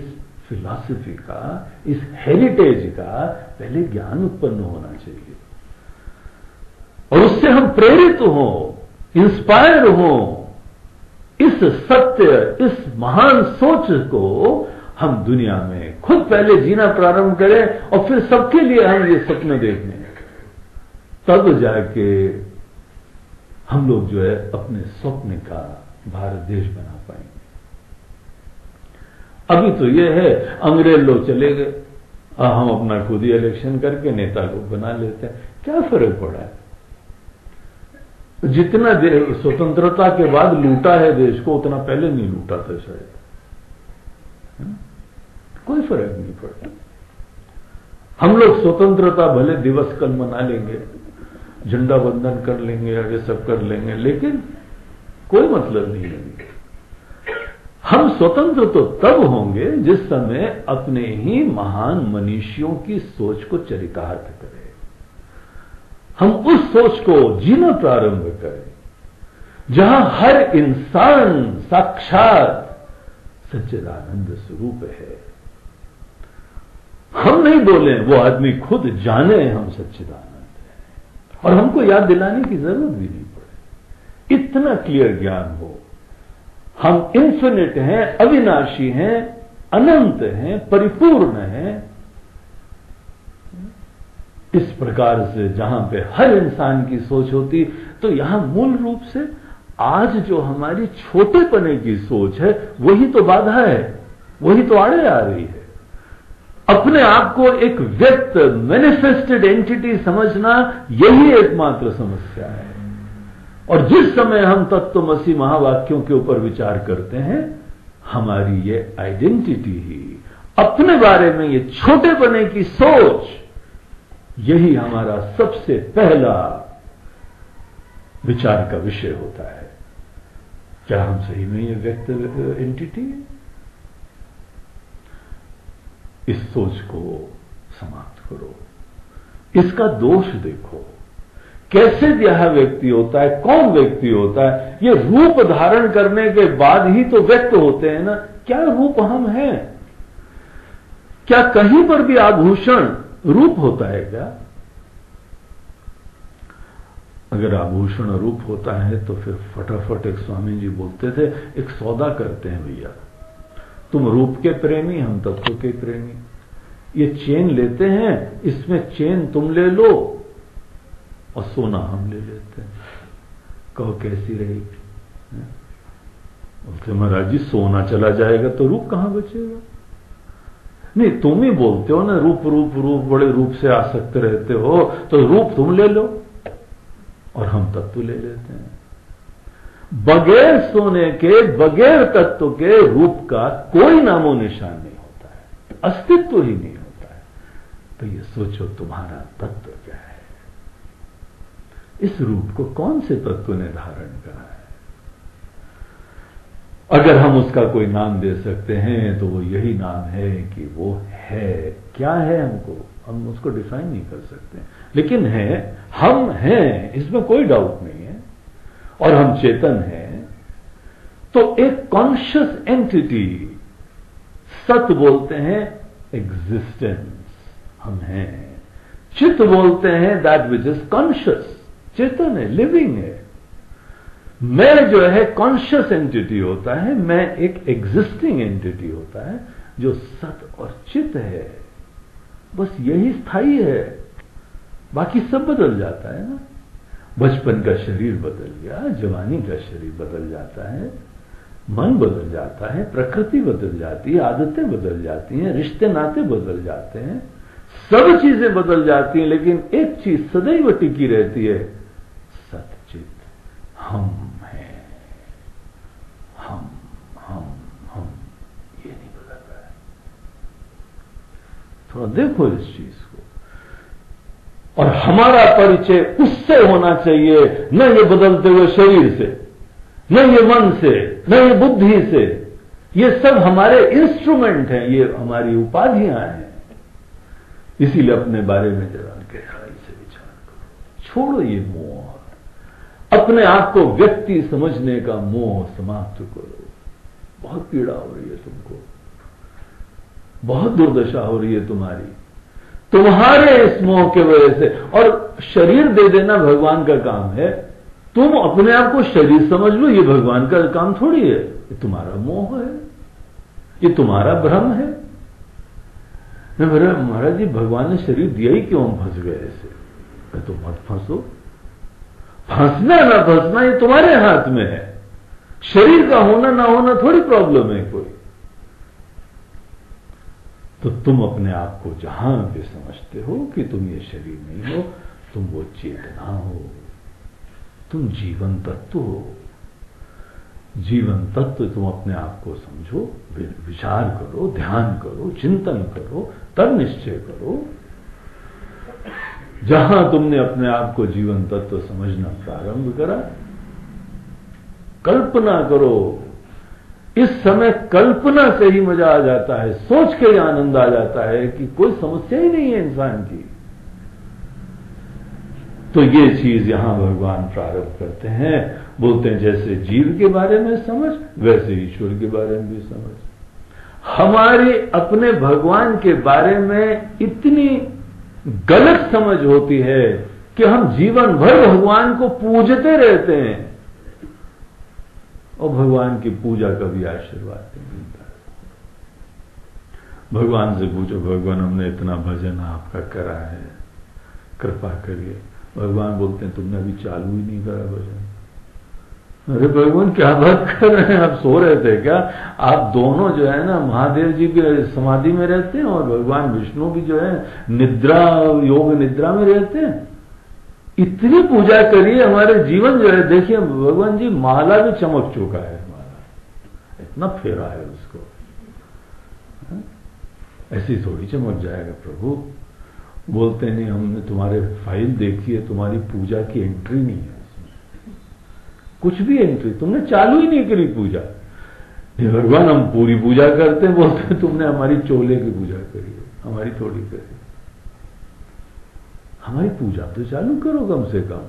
फिलॉसफी का, इस हेरिटेज का पहले ज्ञान उत्पन्न होना चाहिए, और उससे हम प्रेरित हों, इंस्पायर हों। इस सत्य, इस महान सोच को हम दुनिया में खुद पहले जीना प्रारंभ करें, और फिर सबके लिए हम ये सपने देखें। तब जाके हम लोग जो है अपने स्वप्न का भारत देश बना पाएंगे। अभी तो ये है, अंग्रेज लोग चले गए, हम अपना खुद ही इलेक्शन करके नेता लोग बना लेते हैं। क्या फर्क पड़ा है? जितना स्वतंत्रता के बाद लूटा है देश को, उतना पहले नहीं लूटा था शायद। कोई फर्क नहीं पड़ता। हम लोग स्वतंत्रता भले दिवस कल मना लेंगे, झंडा वंदन कर लेंगे, ये सब कर लेंगे, लेकिन कोई मतलब नहीं है। हम स्वतंत्र तो तब होंगे जिस समय अपने ही महान मनीषियों की सोच को चरितार्थ करें, हम उस सोच को जीना प्रारंभ करें, जहां हर इंसान साक्षात सच्चिदानंद स्वरूप है। हम नहीं बोले, वो आदमी खुद जाने हम सच्चिदानंद हैं, और हमको याद दिलाने की जरूरत भी नहीं पड़े। इतना क्लियर ज्ञान हो, हम इन्फिनिट हैं, अविनाशी हैं, अनंत हैं, परिपूर्ण हैं। इस प्रकार से जहां पे हर इंसान की सोच होती, तो यहां मूल रूप से आज जो हमारी छोटेपने की सोच है, वही तो बाधा है, वही तो आड़े आ रही है। अपने आप को एक व्यक्त मैनिफेस्टेड एंटिटी समझना, यही एकमात्र समस्या है। और जिस समय हम तत्वमसी महावाक्यों के ऊपर विचार करते हैं, हमारी ये आइडेंटिटी ही, अपने बारे में ये छोटे बने की सोच, यही हमारा सबसे पहला विचार का विषय होता है। क्या हम सही में ये व्यक्त एंटिटी है? इस सोच को समाप्त करो। इसका दोष देखो, कैसे यह व्यक्ति होता है, कौन व्यक्ति होता है? ये रूप धारण करने के बाद ही तो व्यक्त होते हैं ना। क्या रूप हम हैं? क्या कहीं पर भी आभूषण रूप होता है क्या? अगर आभूषण रूप होता है तो फिर फटाफट एक स्वामी जी बोलते थे, एक सौदा करते हैं भैया, तुम रूप के प्रेमी, हम तत्व के प्रेमी। ये चेन लेते हैं, इसमें चेन तुम ले लो और सोना हम ले लेते हैं। कहो कैसी रहेगी? बोलते महाराज जी सोना चला जाएगा तो रूप कहां बचेगा? नहीं, तुम ही बोलते हो ना, रूप रूप रूप, बड़े रूप से आसक्त रहते हो, तो रूप तुम ले लो और हम तत्व ले लेते हैं। बगैर सोने के, बगैर तत्व के रूप का कोई नामो निशान नहीं होता है, अस्तित्व ही नहीं होता है। तो ये सोचो तुम्हारा तत्व क्या है? इस रूप को कौन से तत्व ने धारण करा है? अगर हम उसका कोई नाम दे सकते हैं तो वो यही नाम है कि वो है। क्या है हम उसको डिफाइन नहीं कर सकते, लेकिन है, हम हैं, इसमें कोई डाउट नहीं है। और हम चेतन हैं। तो एक कॉन्शियस एंटिटी, सत बोलते हैं एग्जिस्टेंस, हम हैं। चित्त बोलते हैं दैट विच इज कॉन्शियस, चेतन है, लिविंग है। मैं जो है कॉन्शियस एंटिटी होता है, मैं एक एग्जिस्टिंग एंटिटी होता है जो सत और चित्त है। बस यही स्थायी है, बाकी सब बदल जाता है ना। बचपन का शरीर बदल गया, जवानी का शरीर बदल जाता है, मन बदल जाता है, प्रकृति बदल जाती है, आदतें बदल जाती हैं, रिश्ते नाते बदल जाते हैं, सब चीजें बदल जाती हैं, लेकिन एक चीज सदैव टिकी रहती है, सच्चित। हम हैं, हम ये नहीं बदल रहा है। थोड़ा देखो इस चीज को। और हमारा परिचय उससे होना चाहिए, न ये बदलते हुए शरीर से, न ये मन से, न ये बुद्धि से। ये सब हमारे इंस्ट्रूमेंट हैं, ये हमारी उपाधियां हैं। इसीलिए अपने बारे में जरा गहराई से विचार करो, छोड़ो ये मोह, अपने आप को व्यक्ति समझने का मोह समाप्त करो। बहुत पीड़ा हो रही है तुमको, बहुत दुर्दशा हो रही है तुम्हारे इस मोह के वजह से। और शरीर दे देना भगवान का काम है, तुम अपने आप को शरीर समझ लो, ये भगवान का काम थोड़ी है। ये तुम्हारा मोह है, ये तुम्हारा भ्रम है। महाराज जी भगवान ने शरीर दिया ही क्यों, हम फंस गए ऐसे? तो मत फंसो, फंसना ना फंसना ये तुम्हारे हाथ में है। शरीर का होना ना होना थोड़ी प्रॉब्लम है कोई। तो तुम अपने आप को जहां भी समझते हो कि तुम ये शरीर नहीं हो, तुम वो चेतना हो, तुम जीवन तत्व हो। जीवन तत्व तुम अपने आप को समझो, विचार करो, ध्यान करो, चिंतन करो, तब निश्चय करो। जहां तुमने अपने आप को जीवन तत्व समझना प्रारंभ करा, कल्पना करो। इस समय कल्पना से ही मजा आ जाता है, सोच के ही आनंद आ जाता है कि कोई समस्या ही नहीं है इंसान की। तो ये चीज यहां भगवान प्रारंभ करते हैं, बोलते हैं जैसे जीव के बारे में समझ, वैसे ईश्वर के बारे में भी समझ। हमारे अपने भगवान के बारे में इतनी गलत समझ होती है कि हम जीवन भर भगवान को पूजते रहते हैं और भगवान की पूजा का भी आशीर्वाद नहीं मिलता। भगवान से पूछो, भगवान हमने इतना भजन आपका करा है, कृपा करिए। भगवान बोलते हैं तुमने अभी चालू ही नहीं करा भजन, अरे भगवान क्या बात कर रहे हैं, आप सो रहे थे क्या? आप दोनों जो है ना महादेव जी भी समाधि में रहते हैं और भगवान विष्णु भी जो है निद्रा, योग निद्रा में रहते हैं। इतनी पूजा करिए, हमारे जीवन जो है देखिए भगवान जी माला भी चमक चुका है, हमारा इतना फेरा है उसको, ऐसी थोड़ी चमक जाएगा प्रभु। बोलते नहीं हमने तुम्हारे फाइल देखी है, तुम्हारी पूजा की एंट्री नहीं है, कुछ भी एंट्री, तुमने चालू ही नहीं करी पूजा। भगवान हम पूरी पूजा करते हैं, बोलते हैं तुमने हमारी चोले की पूजा करी है, हमारी थोड़ी करी। हमारी पूजा तो चालू करो कम से कम।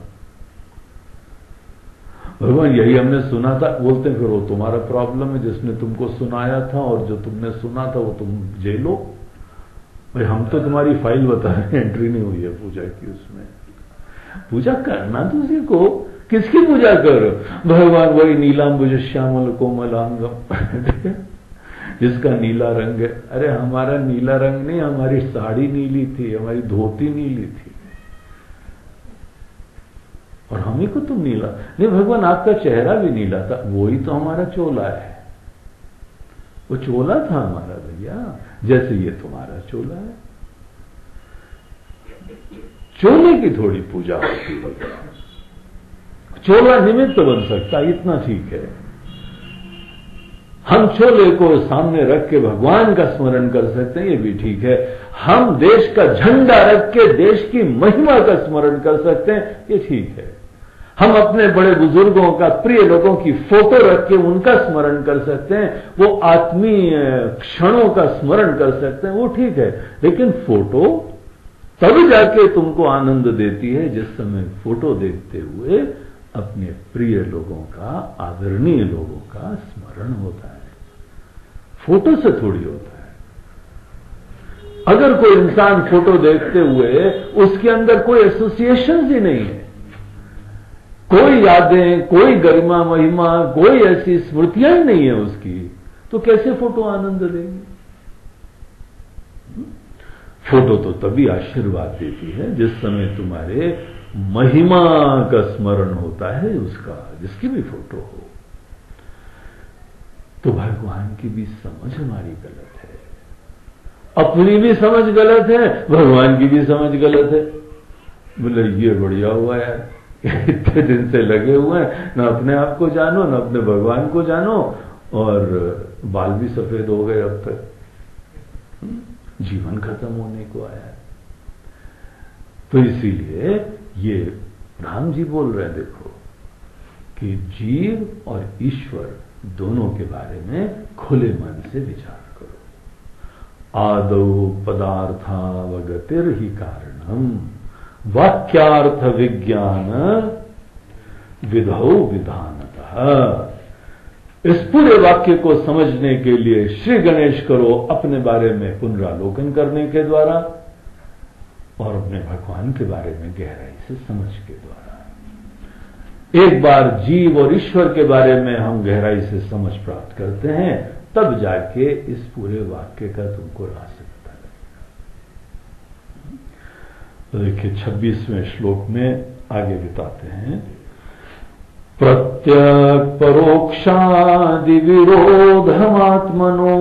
भगवान यही हमने सुना था, बोलते हैं फिर वो तुम्हारा प्रॉब्लम है, जिसने तुमको सुनाया था और जो तुमने सुना था वो तुम जेलो। भाई हम तो तुम्हारी फाइल बता रहे हैं, एंट्री नहीं हुई है पूजा की उसमें। पूजा करना तो सीखो, किसकी पूजा करो? भगवान वही नीलांबुज श्यामल कोमलांगम जिसका नीला रंग है। अरे हमारा नीला रंग नहीं, हमारी साड़ी नीली थी, हमारी धोती नीली थी, और हम ही को तुम नीला नहीं। भगवान आपका चेहरा भी नीला था, वही तो हमारा चोला है, वो चोला था हमारा भैया, जैसे ये तुम्हारा चोला है। चोले की थोड़ी पूजा होती है, चोला निमित्त बन सकता, इतना ठीक है। हम चोले को सामने रख के भगवान का स्मरण कर सकते हैं, ये भी ठीक है। हम देश का झंडा रख के देश की महिमा का स्मरण कर सकते हैं, ये ठीक है। हम अपने बड़े बुजुर्गों का, प्रिय लोगों की फोटो रख के उनका स्मरण कर सकते हैं, वो आत्मीय क्षणों का स्मरण कर सकते हैं, वो ठीक है। लेकिन फोटो तब जाके तुमको आनंद देती है जिस समय फोटो देखते हुए अपने प्रिय लोगों का, आदरणीय लोगों का स्मरण होता है। फोटो से थोड़ी होता है। अगर कोई इंसान फोटो देखते हुए उसके अंदर कोई एसोसिएशन ही नहीं है, कोई यादें, कोई गरिमा महिमा, कोई ऐसी स्मृतियां ही नहीं है उसकी, तो कैसे फोटो आनंद देगी? फोटो तो तभी आशीर्वाद देती है जिस समय तुम्हारे महिमा का स्मरण होता है उसका, जिसकी भी फोटो हो। तो भगवान की भी समझ हमारी गलत है, अपनी भी समझ गलत है, भगवान की भी समझ गलत है। बोले ये बढ़िया हुआ यार, इतने दिन से लगे हुए हैं, न अपने आप को जानो न अपने भगवान को जानो, और बाल भी सफेद हो गए अब तक, जीवन खत्म होने को आया है। तो इसीलिए ये राम जी बोल रहे हैं, देखो कि जीव और ईश्वर दोनों के बारे में खुले मन से विचार करो। आदौ पदार्थावगतिर ही कारणम वाक्यार्थ विज्ञान विधौ विधानतः। इस पूरे वाक्य को समझने के लिए श्री गणेश करो अपने बारे में पुनरालोकन करने के द्वारा और अपने भगवान के बारे में गहराई से समझ के द्वारा। एक बार जीव और ईश्वर के बारे में हम गहराई से समझ प्राप्त करते हैं, तब जाके इस पूरे वाक्य का तुमको रहस्य पता लगेगा। तो देखिए 26वें श्लोक में आगे बताते हैं, प्रत्यक परोक्षादि विरोधमात्मनो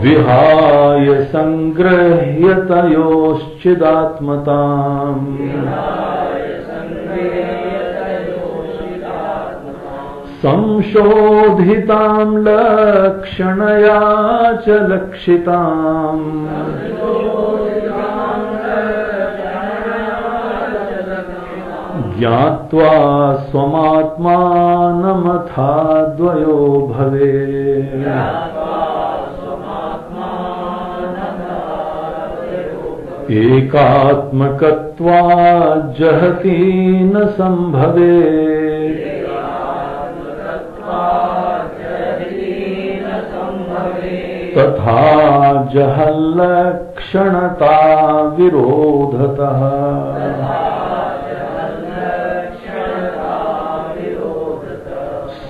विहाय संगृह्य तयोश्चिदात्मताम् संशोधितां लक्षणया च लक्षिताम् ज्ञात्वा स्वमात्मानमथा द्वयो भवेत्। एकात्मकत्वात् जहति न संभवेत् तथा जहल्लक्षणता विरोधतः।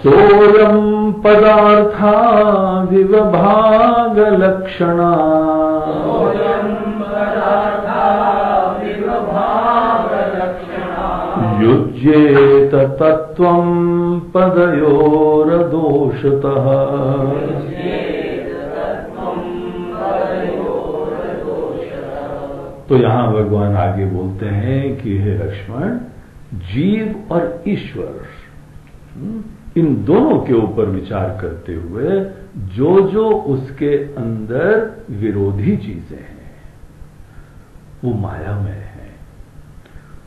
सोऽयं पदार्था विवभागलक्षणा युज्येत तत्त्वं पदयोरदोषतः। तो यहां भगवान आगे बोलते हैं कि हे लक्ष्मण, जीव और ईश्वर इन दोनों के ऊपर विचार करते हुए जो जो उसके अंदर विरोधी चीजें हैं वो मायामय है,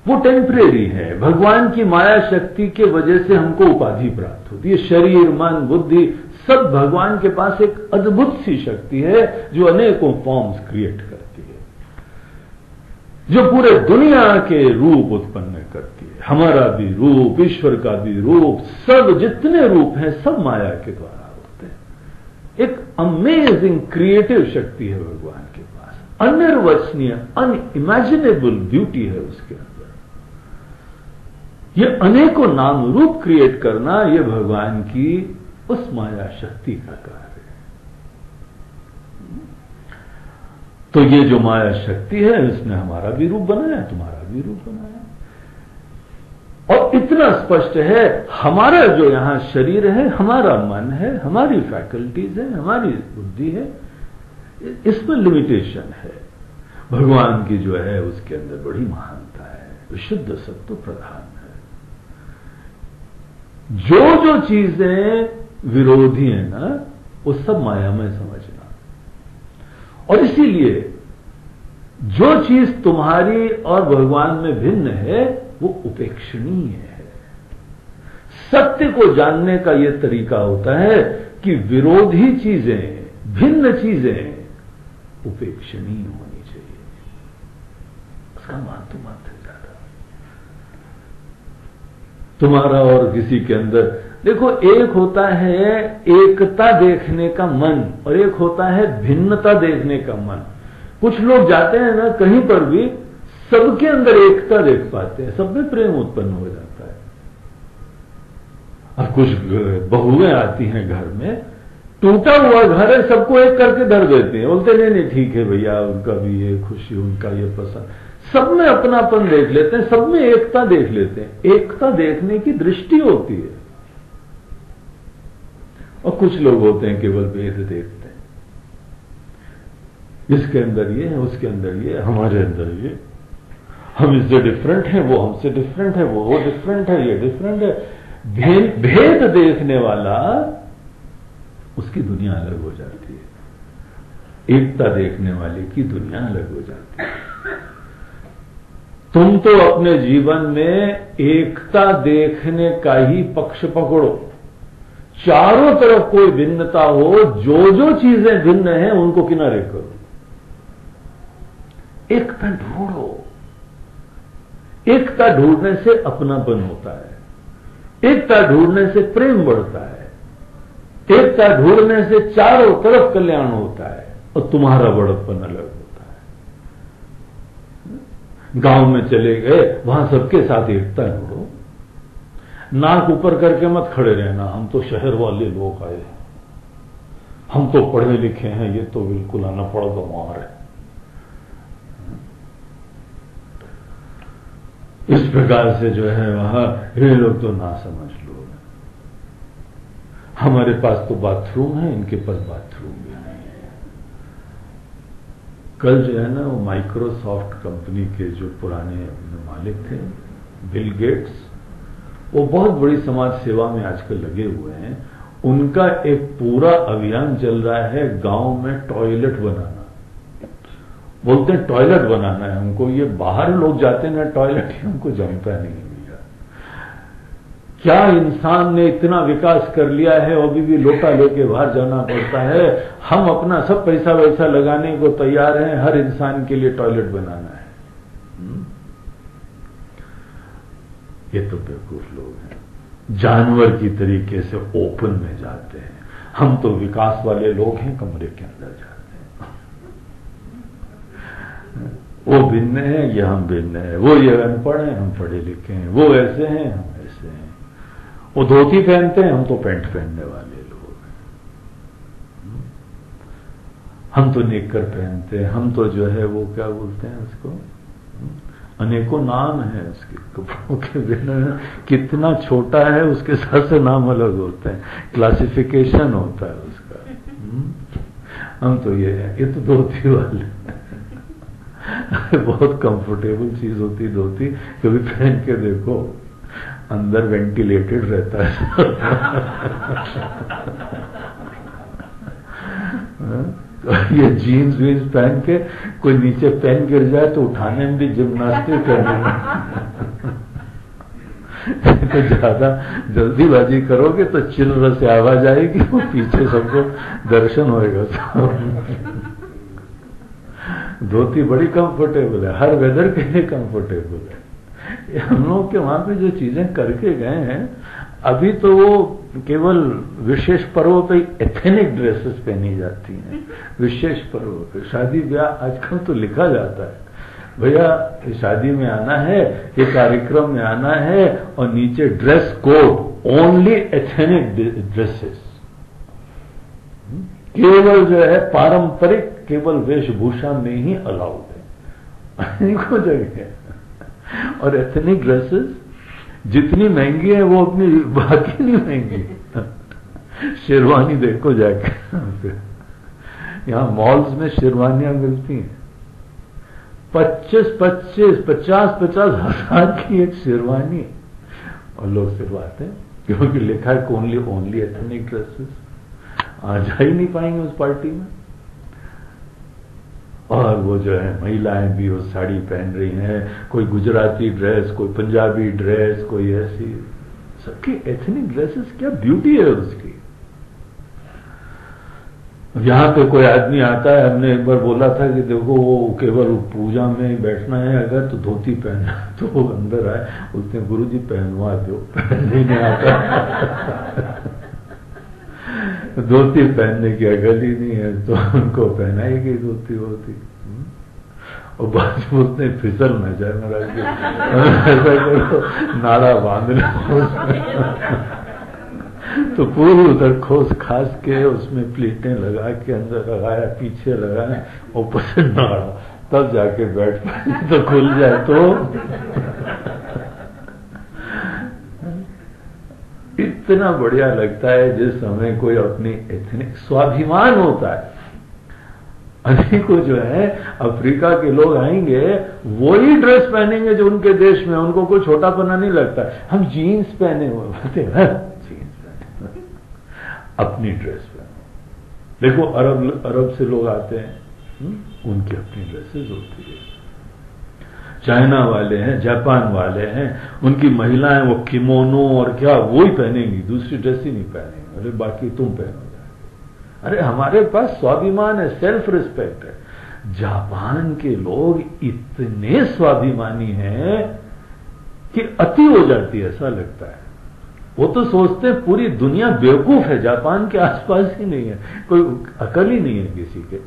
वो टेम्परेरी है। भगवान की माया शक्ति के वजह से हमको उपाधि प्राप्त होती है। शरीर, मन, बुद्धि सब भगवान के पास एक अद्भुत सी शक्ति है जो अनेकों फॉर्म्स क्रिएट करती है, जो पूरे दुनिया के रूप उत्पन्न करती है। हमारा भी रूप, ईश्वर का भी रूप, सब जितने रूप हैं सब माया के द्वारा होते हैं। एक अमेजिंग क्रिएटिव शक्ति है भगवान के पास, अनिर्वचनीय, अनइमेजिनेबल ब्यूटी है उसके अंदर। ये अनेकों नाम रूप क्रिएट करना ये भगवान की उस माया शक्ति का कार्य है। तो ये जो माया शक्ति है इसने हमारा भी रूप बनाया, तुम्हारा भी रूप बनाया। और इतना स्पष्ट है, हमारा जो यहां शरीर है, हमारा मन है, हमारी फैकल्टीज है, हमारी बुद्धि है, इसमें लिमिटेशन है। भगवान की जो है उसके अंदर बड़ी महानता है, विशुद्ध सत्व प्रधान है। जो जो चीजें विरोधी है ना वो सब माया में समझना। और इसीलिए जो चीज तुम्हारी और भगवान में भिन्न है वो उपेक्षणीय है। सत्य को जानने का यह तरीका होता है कि विरोधी चीजें, भिन्न चीजें उपेक्षणीय होनी चाहिए। उसका महत्व मत है ज्यादा। तुम्हारा और किसी के अंदर देखो, एक होता है एकता देखने का मन और एक होता है भिन्नता देखने का मन। कुछ लोग जाते हैं ना कहीं पर भी, सबके अंदर एकता देख पाते हैं, सब में प्रेम उत्पन्न हो जाता है। और कुछ बहुएं आती हैं घर में, टूटा हुआ घर है, सबको एक करके धर देते हैं, बोलते नहीं ठीक है भैया, उनका भी ये खुशी, उनका ये पसंद, सब में अपनापन देख लेते हैं, सब में एकता देख लेते हैं। एकता देखने की दृष्टि होती है। और कुछ लोग होते हैं केवल भेद देखते हैं, इसके अंदर ये है, उसके अंदर ये, हमारे अंदर ये, हम इससे डिफरेंट हैं, वो हमसे डिफरेंट है, वो डिफरेंट है, ये डिफरेंट है। भेद देखने वाला, उसकी दुनिया अलग हो जाती है। एकता देखने वाले की दुनिया अलग हो जाती है। तुम तो अपने जीवन में एकता देखने का ही पक्ष पकड़ो, चारों तरफ कोई भिन्नता हो, जो जो चीजें भिन्न हैं उनको किनारे करो, एकता ढूंढो। एकता ढूंढने से अपनापन होता है, एकता ढूंढने से प्रेम बढ़ता है, एकता ढूंढने से चारों तरफ कल्याण होता है और तुम्हारा बड़प्पन अलग होता है। गांव में चले गए, वहां सबके साथ एकता ढूंढो, नाक ऊपर करके मत खड़े रहना, हम तो शहर वाले लोग आए, हम तो पढ़े लिखे हैं, ये तो बिल्कुल अनपढ़ गंवार है। इस प्रकार से जो है वहां ये लोग तो ना समझ लोग, हमारे पास तो बाथरूम है, इनके पास बाथरूम भी नहीं है। कल जो है ना वो माइक्रोसॉफ्ट कंपनी के जो पुराने मालिक थे, बिल गेट्स, वो बहुत बड़ी समाज सेवा में आजकल लगे हुए हैं। उनका एक पूरा अभियान चल रहा है गांव में टॉयलेट बनाना। बोलते हैं टॉयलेट बनाना है हमको, ये बाहर लोग जाते हैं ना टॉयलेट, हमको जमता नहीं भैया। क्या इंसान ने इतना विकास कर लिया है, अभी भी लोटा लेके बाहर जाना पड़ता है। हम अपना सब पैसा वैसा लगाने को तैयार हैं, हर इंसान के लिए टॉयलेट बनाना है। ये तो बेवकूफ लोग हैं, जानवर की तरीके से ओपन में जाते हैं। हम तो विकास वाले लोग हैं, कमरे के अंदर जाते हैं। वो भिन्न है, ये हम भिन्न है। वो ये अनपढ़ हैं, हम पढ़े लिखे हैं। वो ऐसे हैं, हम ऐसे हैं। वो धोती पहनते हैं, हम तो पैंट पहनने वाले लोग हैं। हम तो नेकर पहनते हैं, हम तो जो है वो क्या बोलते हैं उसको, अनेकों नाम है उसके कपड़ों के बिना, कितना छोटा है उसके साथ से नाम अलग होते हैं, क्लासिफिकेशन होता है उसका। हम तो ये तो धोती वाले बहुत कंफर्टेबल चीज होती धोती, कभी पहन के देखो, अंदर वेंटिलेटेड रहता है। ये जीन्स वीन्स पहन के कोई नीचे पेन गिर जाए तो उठाने में भी जिम्नास्टिक करने में तो ज्यादा जल्दीबाजी करोगे तो चिल्ल से आवाज आएगी, वो पीछे सबको दर्शन होएगा। धोती बड़ी कंफर्टेबल है, हर वेदर के लिए कंफर्टेबल है। हम लोग के वहां पे जो चीजें करके गए हैं, अभी तो वो केवल विशेष पर्वों पे एथेनिक ड्रेसेस पहनी जाती हैं, विशेष पर्वों पे। शादी ब्याह आजकल तो लिखा जाता है, भैया शादी में आना है, ये कार्यक्रम में आना है, और नीचे dress code only ethnic dresses, केवल जो है पारंपरिक केवल वेशभूषा में ही अलाउड है, अनेकों जगह है। और एथनिक ड्रेसेस जितनी महंगी है वो अपनी बाकी नहीं महंगी। शेरवानी देखो जाके, यहां मॉल्स में शेरवानियां मिलती हैं 50-50 हजार की एक शेरवानी, और लोग सिलवाते हैं क्योंकि लिखा है ओनली एथनिक ड्रेसेस। आ जा ही नहीं पाएंगे उस पार्टी में। और वो जो है महिलाएं भी वो साड़ी पहन रही हैं, कोई गुजराती ड्रेस, कोई पंजाबी ड्रेस, कोई ऐसी, सबकी एथनिक ड्रेसेस, क्या ब्यूटी है उसकी। यहां पे कोई आदमी आता है, हमने एक बार बोला था कि देखो वो केवल पूजा में बैठना है अगर तो धोती पहनना, तो वो अंदर आए, बोलते हैं गुरुजी पहनवा दो, पहनने नहीं आता। धोती पहनने की अकल ही नहीं है, तो उनको पहनाई गई धोती होती, और बाद में उसने फिसल न जाए महाराज, ऐसा करो नाड़ा बांध लो तो पूरी उधर खोस खास के उसमें प्लेटें लगा के अंदर लगाया, पीछे लगाया, ऊपर से नाड़ा, तब जाके बैठ पाए, तो खुल जाए तो इतना बढ़िया लगता है जिस समय कोई अपनी एथनिक स्वाभिमान होता है। अनेकों जो है अफ्रीका के लोग आएंगे, वही ड्रेस पहनेंगे जो उनके देश में, उनको कोई छोटापना नहीं लगता। हम जीन्स पहने हुए बोलते हैं, जीन्स पहने, अपनी ड्रेस पहने। देखो अरब से लोग आते हैं, उनकी अपनी ड्रेसेस होती है। चाइना वाले हैं, जापान वाले हैं, उनकी महिलाएं वो किमोनो और क्या वो ही पहनेंगी, दूसरी ड्रेस ही नहीं पहनेंगी। अरे बाकी तुम पहनो। अरे हमारे पास स्वाभिमान है, सेल्फ रिस्पेक्ट है। जापान के लोग इतने स्वाभिमानी हैं कि अति हो जाती है, ऐसा लगता है। वो तो सोचते हैं पूरी दुनिया बेवकूफ है, जापान के आसपास ही नहीं है, कोई अकल ही नहीं है किसी के।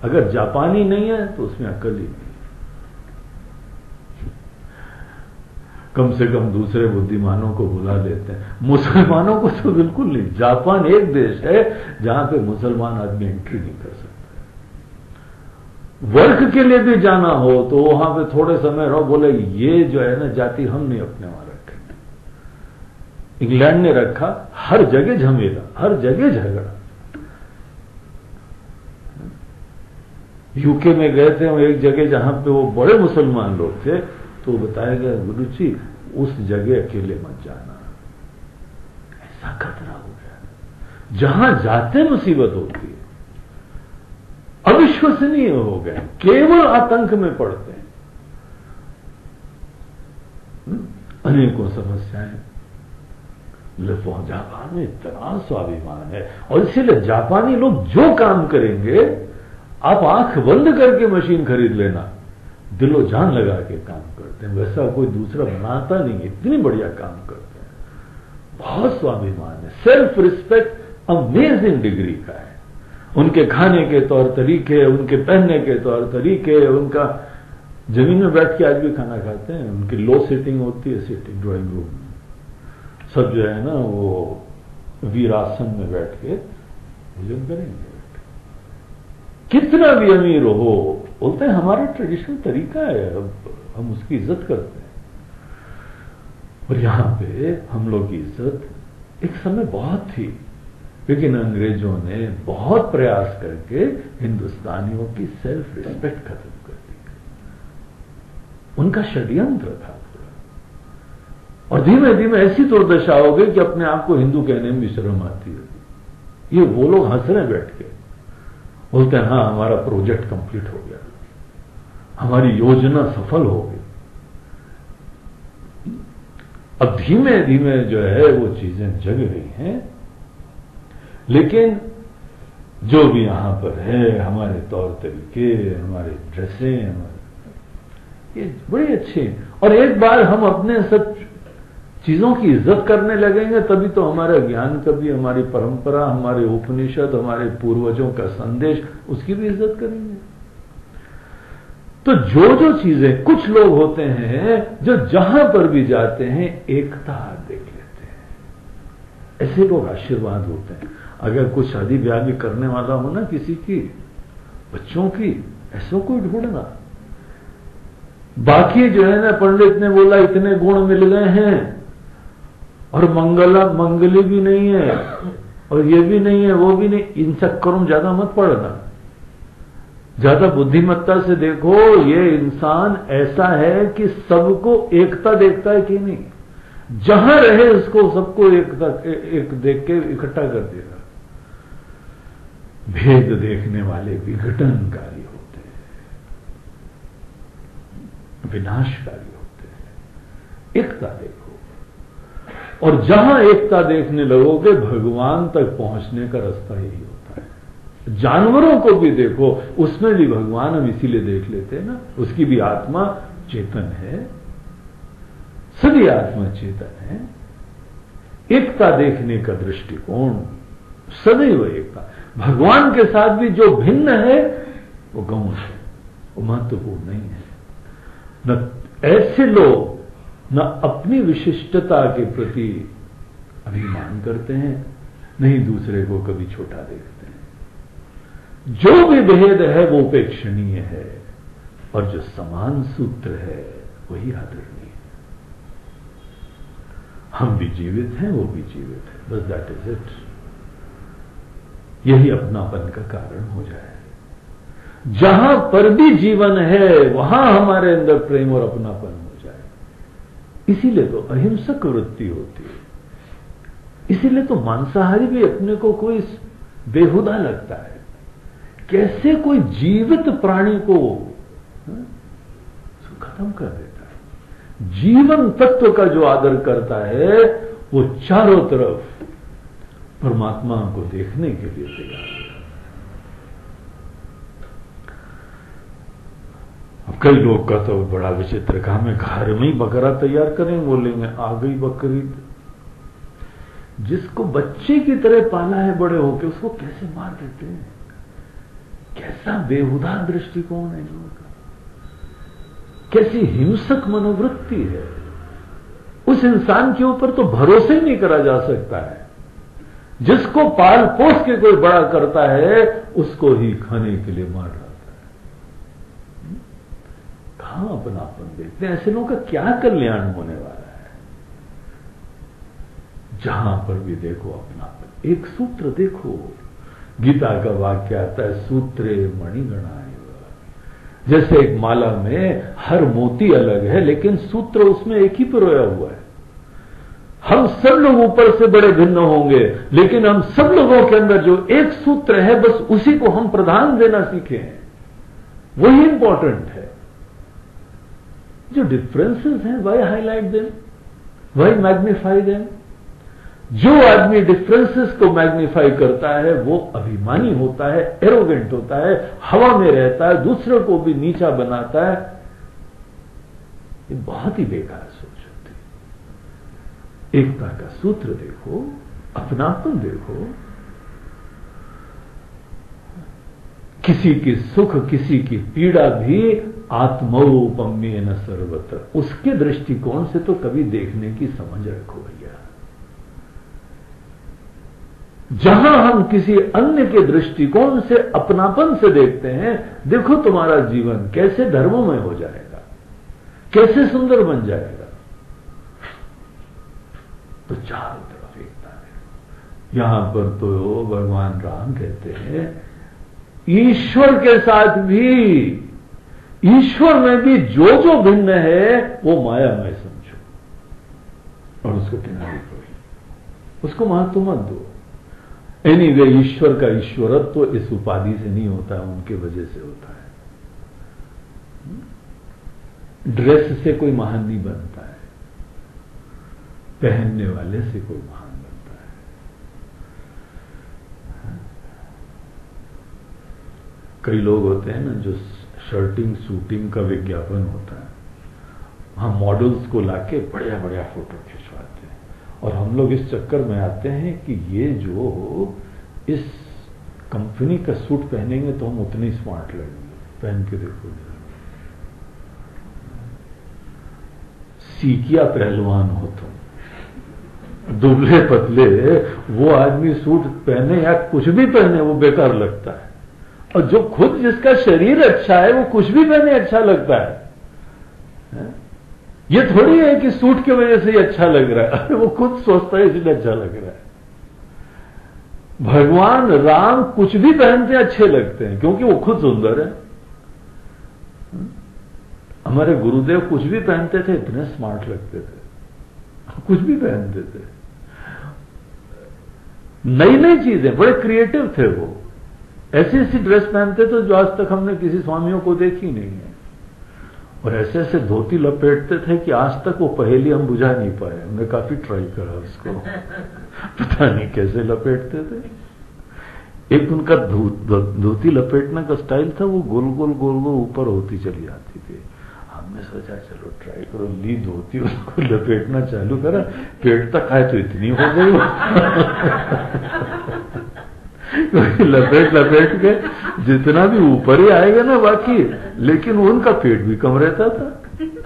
अगर जापानी नहीं है तो उसमें अकल ही नहीं है। कम से कम दूसरे बुद्धिमानों को बुला लेते हैं, मुसलमानों को तो बिल्कुल नहीं। जापान एक देश है जहां पे मुसलमान आदमी एंट्री नहीं कर सकता। वर्क के लिए भी जाना हो तो वहां पे थोड़े समय रहो, बोले ये जो है ना जाति हम नहीं अपने वहां रखेंगे। इंग्लैंड ने रखा, हर जगह झमेला, हर जगह झगड़ा। यूके में गए थे हम एक जगह जहां पे वो बड़े मुसलमान लोग थे, तो बताया गया गुरु जी उस जगह अकेले मत जाना, ऐसा खतरा हो गया। जहां जाते मुसीबत होती है, अविश्वसनीय हो गए, केवल आतंक में पड़ते हैं, अनेकों समस्याएं। जापान में इतना स्वाभिमान है, और इसीलिए जापानी लोग जो काम करेंगे, आप आंख बंद करके मशीन खरीद लेना, दिलो जान लगा के काम करते हैं। वैसा कोई दूसरा बनाता नहीं है, इतनी बढ़िया काम करते हैं। बहुत स्वाभिमान है, सेल्फ रिस्पेक्ट अमेजिंग डिग्री का है। उनके खाने के तौर तरीके, उनके पहनने के तौर तरीके, उनका जमीन में बैठ के आज भी खाना खाते हैं। उनकी लो सिटिंग होती है, सिटिंग ड्राइंग रूम में सब जो है ना वो वीरासन में बैठ के भोजन करेंगे। कितना भी अमीर हो, बोलते हैं हमारा ट्रेडिशनल तरीका है। हम उसकी इज्जत करते हैं। और यहां पे हम लोग की इज्जत एक समय बहुत थी, लेकिन अंग्रेजों ने बहुत प्रयास करके हिंदुस्तानियों की सेल्फ रिस्पेक्ट खत्म कर दी। उनका षड्यंत्र था और धीमे धीमे ऐसी दुर्दशा हो गई कि अपने आप को हिंदू कहने में भी शर्म आती है। ये वो लोग हंस रहे बैठ के, बोलते हैं हाँ हमारा प्रोजेक्ट कंप्लीट हो गया, हमारी योजना सफल हो गई। अब धीमे धीमे जो है वो चीजें जग रही हैं, लेकिन जो भी यहां पर है, हमारे तौर तरीके, हमारे ड्रेसें, हमारे ये बड़े अच्छे हैं। और एक बार हम अपने सब चीजों की इज्जत करने लगेंगे तभी तो हमारा ज्ञान, कभी हमारी परंपरा, हमारे उपनिषद, हमारे पूर्वजों का संदेश, उसकी भी इज्जत करेंगे। तो जो चीजें, कुछ लोग होते हैं जो जहां पर भी जाते हैं एकता देख लेते हैं, ऐसे लोग आशीर्वाद होते हैं। अगर कुछ शादी ब्याह भी करने वाला हो ना किसी की, बच्चों की, ऐसा कोई ढूंढना। बाकी जो है ना, पंडित ने बोला इतने गुण मिल गए हैं और मंगली भी नहीं है और ये भी नहीं है वो भी नहीं, इन चक्करों में ज्यादा मत पड़ना। ज्यादा बुद्धिमत्ता से देखो ये इंसान ऐसा है कि सबको एकता देखता है कि नहीं, जहां रहे उसको सबको एक देख के इकट्ठा कर देगा। भेद देखने वाले विघटनकारी होते हैं, विनाशकारी होते हैं। एकता देखो, और जहां एकता देखने लगोगे भगवान तक पहुंचने का रास्ता यही होता है। जानवरों को भी देखो, उसमें भी भगवान हम इसीलिए देख लेते हैं ना, उसकी भी आत्मा चेतन है, सभी आत्मा चेतन है। एकता देखने का दृष्टिकोण सदैव एकता। भगवान के साथ भी जो भिन्न है वो गौण है, वो महत्वपूर्ण नहीं है। न ऐसे लोग न अपनी विशिष्टता के प्रति अभिमान करते हैं, नहीं दूसरे को कभी छोटा देखते हैं। जो भी भेद है वो उपेक्षणीय है, और जो समान सूत्र है वही आदरणीय है। हम भी जीवित हैं, वो भी जीवित है, बस दैट इज इट। यही अपनापन का कारण हो जाए। जहां पर भी जीवन है वहां हमारे अंदर प्रेम और अपनापन हो जाए। इसीलिए तो अहिंसक वृत्ति होती है, इसीलिए तो मांसाहारी भी अपने को कोई बेहुदा लगता है। कैसे कोई जीवित प्राणी को खत्म कर देता है। जीवन तत्व का जो आदर करता है वो चारों तरफ परमात्मा को देखने के लिए तैयार है। अब कई लोग का तो बड़ा विचित्र काम है, घर में ही बकरा तैयार करें, बोलेंगे आ गई बकरी। जिसको बच्चे की तरह पाला है बड़े होके, उसको कैसे मार देते हैं। कैसा बेहुदा दृष्टिकोण है लोगों का, कैसी हिंसक मनोवृत्ति है। उस इंसान के ऊपर तो भरोसा ही नहीं करा जा सकता है। जिसको पाल पोस के कोई बड़ा करता है उसको ही खाने के लिए मार डालता है। कहां अपनापन देखते हैं। ऐसे लोगों का क्या कल्याण होने वाला है। जहां पर भी देखो अपनापन। एक सूत्र देखो, गीता का वाक्य आता है, सूत्रे मणिगणा। जैसे एक माला में हर मोती अलग है लेकिन सूत्र उसमें एक ही पिरोया हुआ है। हम सब लोग ऊपर से बड़े भिन्न होंगे, लेकिन हम सब लोगों के अंदर जो एक सूत्र है बस उसी को हम प्रधान देना सीखे हैं, वही इंपॉर्टेंट है। जो डिफरेंसेस हैं why highlight them, why magnify them. जो आदमी डिफरेंसेस को मैग्नीफाई करता है वो अभिमानी होता है, एरोगेंट होता है, हवा में रहता है, दूसरों को भी नीचा बनाता है। ये बहुत ही बेकार सोच होती है। एकता का सूत्र देखो, अपनापन देखो। किसी की सुख किसी की पीड़ा भी आत्मौपम्येन सर्वत्र, उसके दृष्टिकोण से तो कभी देखने की समझ रखो भैया। जहां हम किसी अन्य के दृष्टिकोण से अपनापन से देखते हैं, देखो तुम्हारा जीवन कैसे धर्ममय हो जाएगा, कैसे सुंदर बन जाएगा? तो चारों तरफ एकता है। यहां पर तो भगवान राम कहते हैं ईश्वर के साथ भी, ईश्वर में भी जो जो भिन्न है वो मायामय समझो और उसको किनारे करो, उसको महत्व मत दो। एनीवे ईश्वर का ईश्वरत्व तो इस उपाधि से नहीं होता, उनके वजह से होता है। ड्रेस से कोई महान नहीं बनता है, पहनने वाले से कोई महान बनता है। कई लोग होते हैं ना जो शर्टिंग सूटिंग का विज्ञापन होता है, हम मॉडल्स को लाके बढ़िया बढ़िया फोटो खिंचवाते हैं और हम लोग इस चक्कर में आते हैं कि ये जो इस कंपनी का सूट पहनेंगे तो हम उतने स्मार्ट लगेंगे। पहन के देखो, सीकिया पहलवान हो तुम, दुबले पतले, वो आदमी सूट पहने या कुछ भी पहने वो बेकार लगता है, और जो खुद जिसका शरीर अच्छा है वो कुछ भी पहने अच्छा लगता है। ये थोड़ी है कि सूट की वजह से ही अच्छा लग रहा है, वो खुद सोचता है इसलिए अच्छा लग रहा है। भगवान राम कुछ भी पहनते अच्छे लगते हैं क्योंकि वो खुद सुंदर है। हमारे गुरुदेव कुछ भी पहनते थे इतने स्मार्ट लगते थे, कुछ भी पहनते थे, नई नई चीजें, बड़े क्रिएटिव थे वो। ऐसी ऐसी ड्रेस पहनते थे जो आज तक हमने किसी स्वामियों को देखी नहीं है, और ऐसे ऐसे धोती लपेटते थे कि आज तक वो पहेली हम बुझा नहीं पाए। हमने काफी ट्राई करा उसको, पता नहीं कैसे लपेटते थे। एक उनका धोती लपेटने का स्टाइल था, वो गोल गोल गोल गोल ऊपर होती चली जाती थी। हमने सोचा चलो ट्राई करो, ली धोती, उसको लपेटना चालू करा, पेट तक आए तो इतनी हो गई लपेट लपेट के जितना भी ऊपर ही आएगा ना बाकी, लेकिन उनका पेट भी कम रहता था।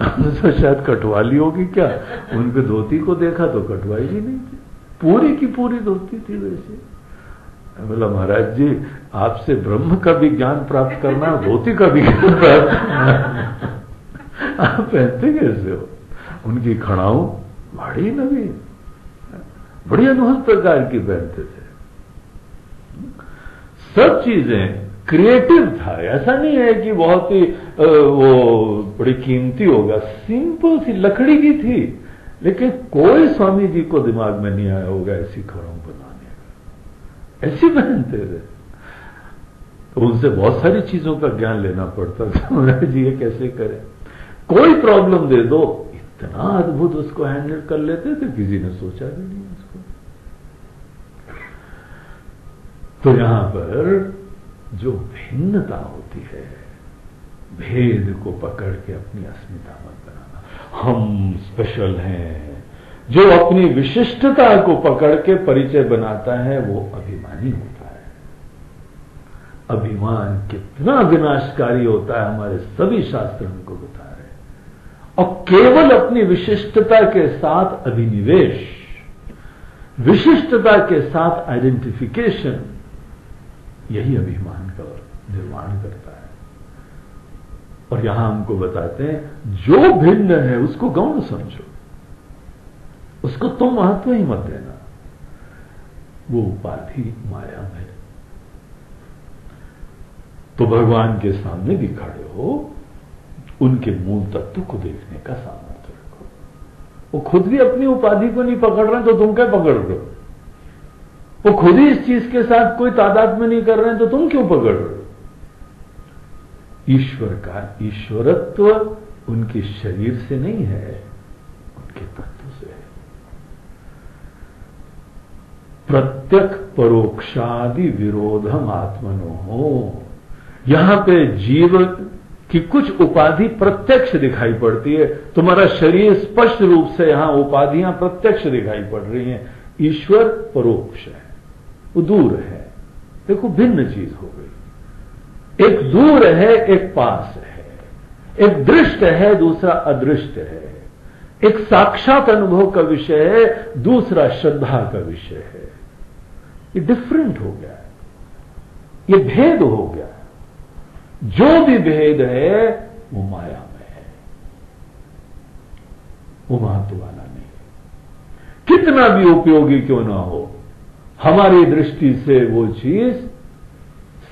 हमने सोचा शायद कटवा ली होगी क्या, उनके धोती को देखा तो कटवाई भी नहीं थी, पूरी की पूरी धोती थी वैसे। बोला महाराज जी आपसे ब्रह्म का भी ज्ञान प्राप्त करना, धोती का भी ज्ञान प्राप्त करना, आप पहनते कैसे हो? उनकी खड़ाऊ बड़ी नवीन, बड़ी अद्भुत प्रकार की पहनते थे। सब चीजें क्रिएटिव था, ऐसा नहीं है कि बहुत ही वो बड़ी कीमती होगा, सिंपल सी लकड़ी की थी, लेकिन कोई स्वामी जी को दिमाग में नहीं आया होगा ऐसी खड़ाऊ बनाने का, ऐसी पहनते थे। तो उनसे बहुत सारी चीजों का ज्ञान लेना पड़ता था, महाराज जी ये कैसे करें, कोई प्रॉब्लम दे दो इतना अद्भुत उसको हैंडल कर लेते थे, किसी ने सोचा भी नहीं उसको। तो यहां पर जो भिन्नता होती है, भेद को पकड़ के अपनी अस्मिता मत बनाना। हम स्पेशल हैं, जो अपनी विशिष्टता को पकड़ के परिचय बनाता है वो अभिमानी होता है। अभिमान कितना विनाशकारी होता है हमारे सभी शास्त्र हमको बता रहे हैं। और केवल अपनी विशिष्टता के साथ अभिनिवेश, विशिष्टता के साथ आइडेंटिफिकेशन, यही अभिमान का निर्माण करता है। और यहां हमको बताते हैं जो भिन्न है उसको गौण समझो, उसको तुम महत्व ही मत देना, वो उपाधि माया है। तो भगवान के सामने भी खड़े हो, उनके मूल तत्व को देखने का सामर्थ्य रखो। वो खुद भी अपनी उपाधि को नहीं पकड़ रहे तो तुम क्या पकड़ रहे हो? वो खुद ही इस चीज के साथ कोई तादाद में नहीं कर रहे हैं तो तुम क्यों पकड़ रहे हो? ईश्वर का ईश्वरत्व उनके शरीर से नहीं है, उनके तत्व से है। प्रत्यक्ष परोक्षादि विरोधम आत्मनो हो। यहां पे जीव की कुछ उपाधि प्रत्यक्ष दिखाई पड़ती है, तुम्हारा शरीर स्पष्ट रूप से यहां उपाधियां प्रत्यक्ष दिखाई पड़ रही हैं। ईश्वर परोक्ष है, वो दूर है। देखो भिन्न चीज हो गई, एक दूर है एक पास है, एक दृष्ट है दूसरा अदृष्ट है, एक साक्षात अनुभव का विषय है दूसरा श्रद्धा का विषय है। ये डिफरेंट हो गया है, ये भेद हो गया है। जो भी भेद है वो माया में है। वो महत्व वाला नहीं है। कितना भी उपयोगी क्यों ना हो, हमारी दृष्टि से वो चीज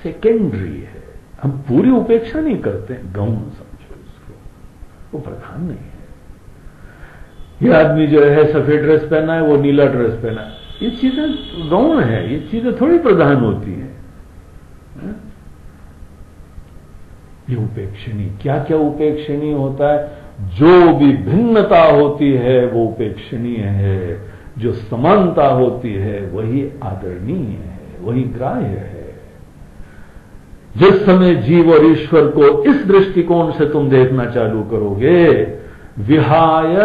सेकेंडरी है। हम पूरी उपेक्षा नहीं करते, गौण समझो उसको, वो प्रधान नहीं है। ये आदमी जो है सफेद ड्रेस पहना है, वो नीला ड्रेस पहना है, ये चीजें गौण है, ये चीजें थोड़ी प्रधान होती हैं। ये उपेक्षणीय, क्या क्या उपेक्षणीय होता है? जो भी भिन्नता होती है वो उपेक्षणीय है, जो समानता होती है वही आदरणीय है, वही ग्राह्य है। जिस समय जीव और ईश्वर को इस दृष्टिकोण से तुम देखना चालू करोगे, विहाय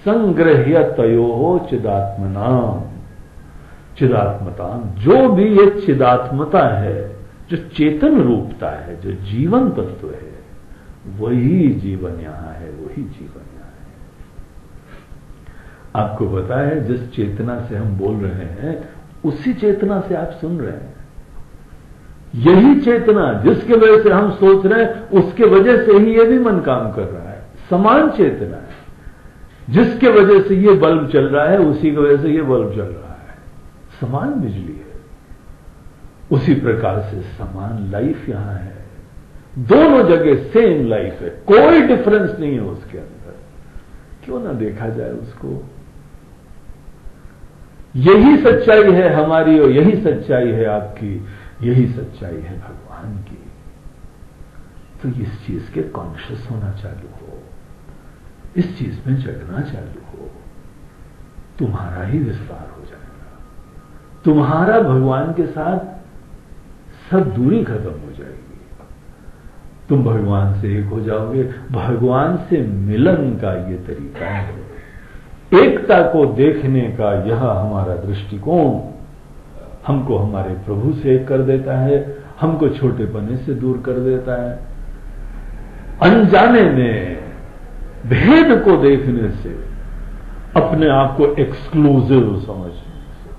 संग्रह्य तयो चिदात्मनाम, चिदात्मता, जो भी ये चिदात्मता है, जो चेतन रूपता है, जो जीवन तत्व है, वही जीवन यहां है, वही जीवन यहां है। आपको पता है, जिस चेतना से हम बोल रहे हैं उसी चेतना से आप सुन रहे हैं। यही चेतना जिसके वजह से हम सोच रहे हैं, उसके वजह से ही ये भी मन काम कर रहा है। समान चेतना है, जिसके वजह से ये बल्ब चल रहा है उसी की वजह से ये बल्ब चल रहा है। समान बिजली है, उसी प्रकार से समान लाइफ यहां है। दोनों जगह सेम लाइफ है, कोई डिफरेंस नहीं है उसके अंदर। क्यों ना देखा जाए उसको? यही सच्चाई है हमारी और यही सच्चाई है आपकी, यही सच्चाई है भगवान की। तो इस चीज के कॉन्शियस होना चालू हो, इस चीज में जगना चालू हो, तुम्हारा ही विस्तार हो जाएगा। तुम्हारा भगवान के साथ सब दूरी खत्म हो जाएगी, तुम भगवान से एक हो जाओगे। भगवान से मिलन का ये तरीका है, एकता को देखने का यह हमारा दृष्टिकोण हमको हमारे प्रभु से एक कर देता है, हमको छोटेपने से दूर कर देता है। अनजाने में भेद को देखने से, अपने आप को एक्सक्लूसिव समझने से,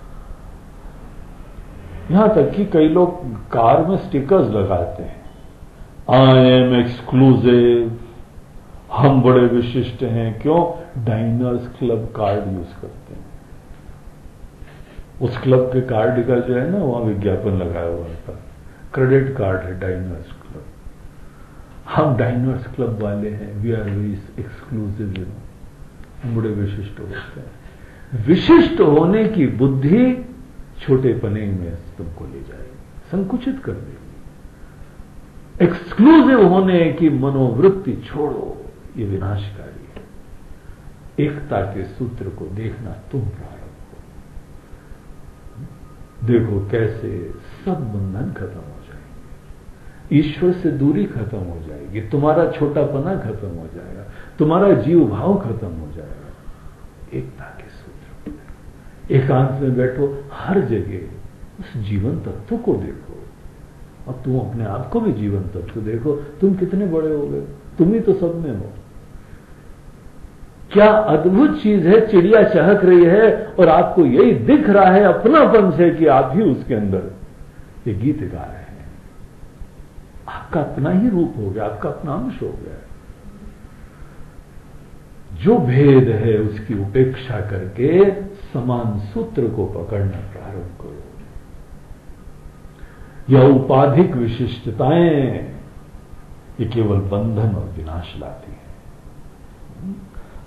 यहां तक कि कई लोग कार में स्टिकर्स लगाते हैं, आई एम एक्सक्लूसिव, हम बड़े विशिष्ट हैं। क्यों? डाइनर्स क्लब कार्ड यूज करते हैं। उस क्लब के कार्ड का जो है ना, वहां विज्ञापन लगाया हुआ था, क्रेडिट कार्ड है डाइनर्स क्लब। हम डाइनर्स क्लब वाले हैं, वी आर वेरी एक्सक्लूसिव, हम बड़े विशिष्ट होते हैं। विशिष्ट होने की बुद्धि छोटेपने में तुमको ले जाएगी, संकुचित कर देगी। एक्सक्लूसिव होने की मनोवृत्ति छोड़ो, ये विनाशकारी है। एकता के सूत्र को देखना तुम प्रारंभ हो। देखो कैसे सब बंधन खत्म हो जाएंगे, ईश्वर से दूरी खत्म हो जाएगी, तुम्हारा छोटापना खत्म हो जाएगा, तुम्हारा जीव भाव खत्म हो जाएगा। एकता के सूत्र में एकांत में बैठो, हर जगह उस जीवन तत्व को देखो, और तुम अपने आप को भी जीवन तत्व देखो। तुम कितने बड़े हो गए, तुम ही तो सब में हो। क्या अद्भुत चीज है, चिड़िया चहक रही है और आपको यही दिख रहा है अपनापन से कि आप ही उसके अंदर ये गीत गा रहे हैं। आपका अपना ही रूप हो गया, आपका अपना अंश हो गया। जो भेद है उसकी उपेक्षा करके समान सूत्र को पकड़ना प्रारंभ करो। यह उपाधिक विशिष्टताएं ये केवल बंधन और विनाश लाती हैं।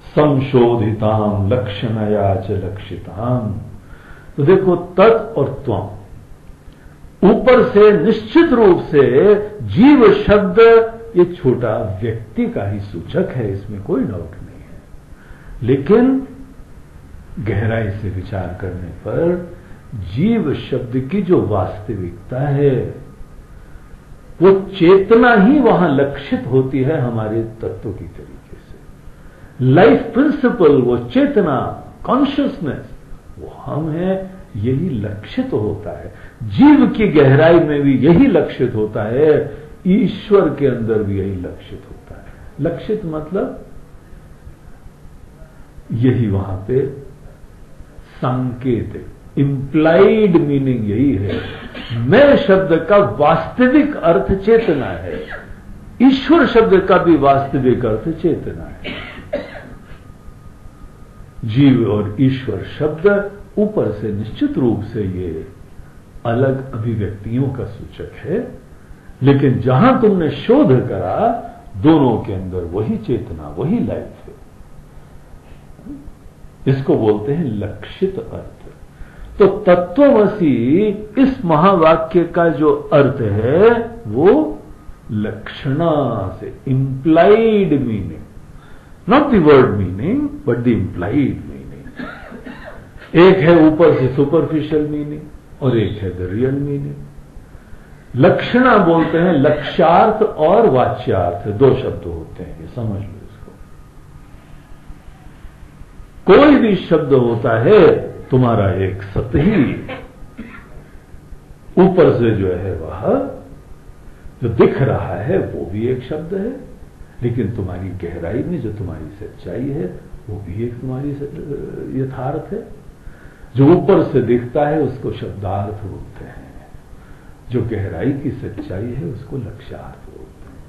संशोधिताम लक्षणया च लक्षिताम। तो देखो, तत् और त्वम, ऊपर से निश्चित रूप से जीव शब्द ये छोटा व्यक्ति का ही सूचक है, इसमें कोई डाउट नहीं है। लेकिन गहराई से विचार करने पर जीव शब्द की जो वास्तविकता है, वो चेतना ही वहां लक्षित होती है हमारे तत्व की तरीके से। लाइफ प्रिंसिपल, वो चेतना, कॉन्शियसनेस, वो हम है, यही लक्षित होता है। जीव की गहराई में भी यही लक्षित होता है, ईश्वर के अंदर भी यही लक्षित होता है। लक्षित मतलब यही वहां पे सांकेत, इंप्लाइड मीनिंग यही है। मैं शब्द का वास्तविक अर्थ चेतना है, ईश्वर शब्द का भी वास्तविक अर्थ चेतना है। जीव और ईश्वर शब्द ऊपर से निश्चित रूप से ये अलग अभिव्यक्तियों का सूचक है, लेकिन जहां तुमने शोध करा दोनों के अंदर वही चेतना, वही लाइफ है। इसको बोलते हैं लक्षित अर्थ। तो तत्वमसि इस महावाक्य का जो अर्थ है वो लक्षणा से, implied meaning, not the word meaning but the implied meaning. एक है ऊपर से सुपरफिशियल मीनिंग और एक है द रियल मीनिंग। लक्षणा बोलते हैं लक्ष्यार्थ और वाच्यार्थ, दो शब्द होते हैं, ये समझ लो इसको। कोई भी शब्द होता है तुम्हारा एक सतही ऊपर से जो है वह जो दिख रहा है वो भी एक शब्द है, लेकिन तुम्हारी गहराई में जो तुम्हारी सच्चाई है वो भी एक तुम्हारी यथार्थ है। जो ऊपर से दिखता है उसको शब्दार्थ बोलते हैं, जो गहराई की सच्चाई है उसको लक्ष्यार्थ बोलते हैं।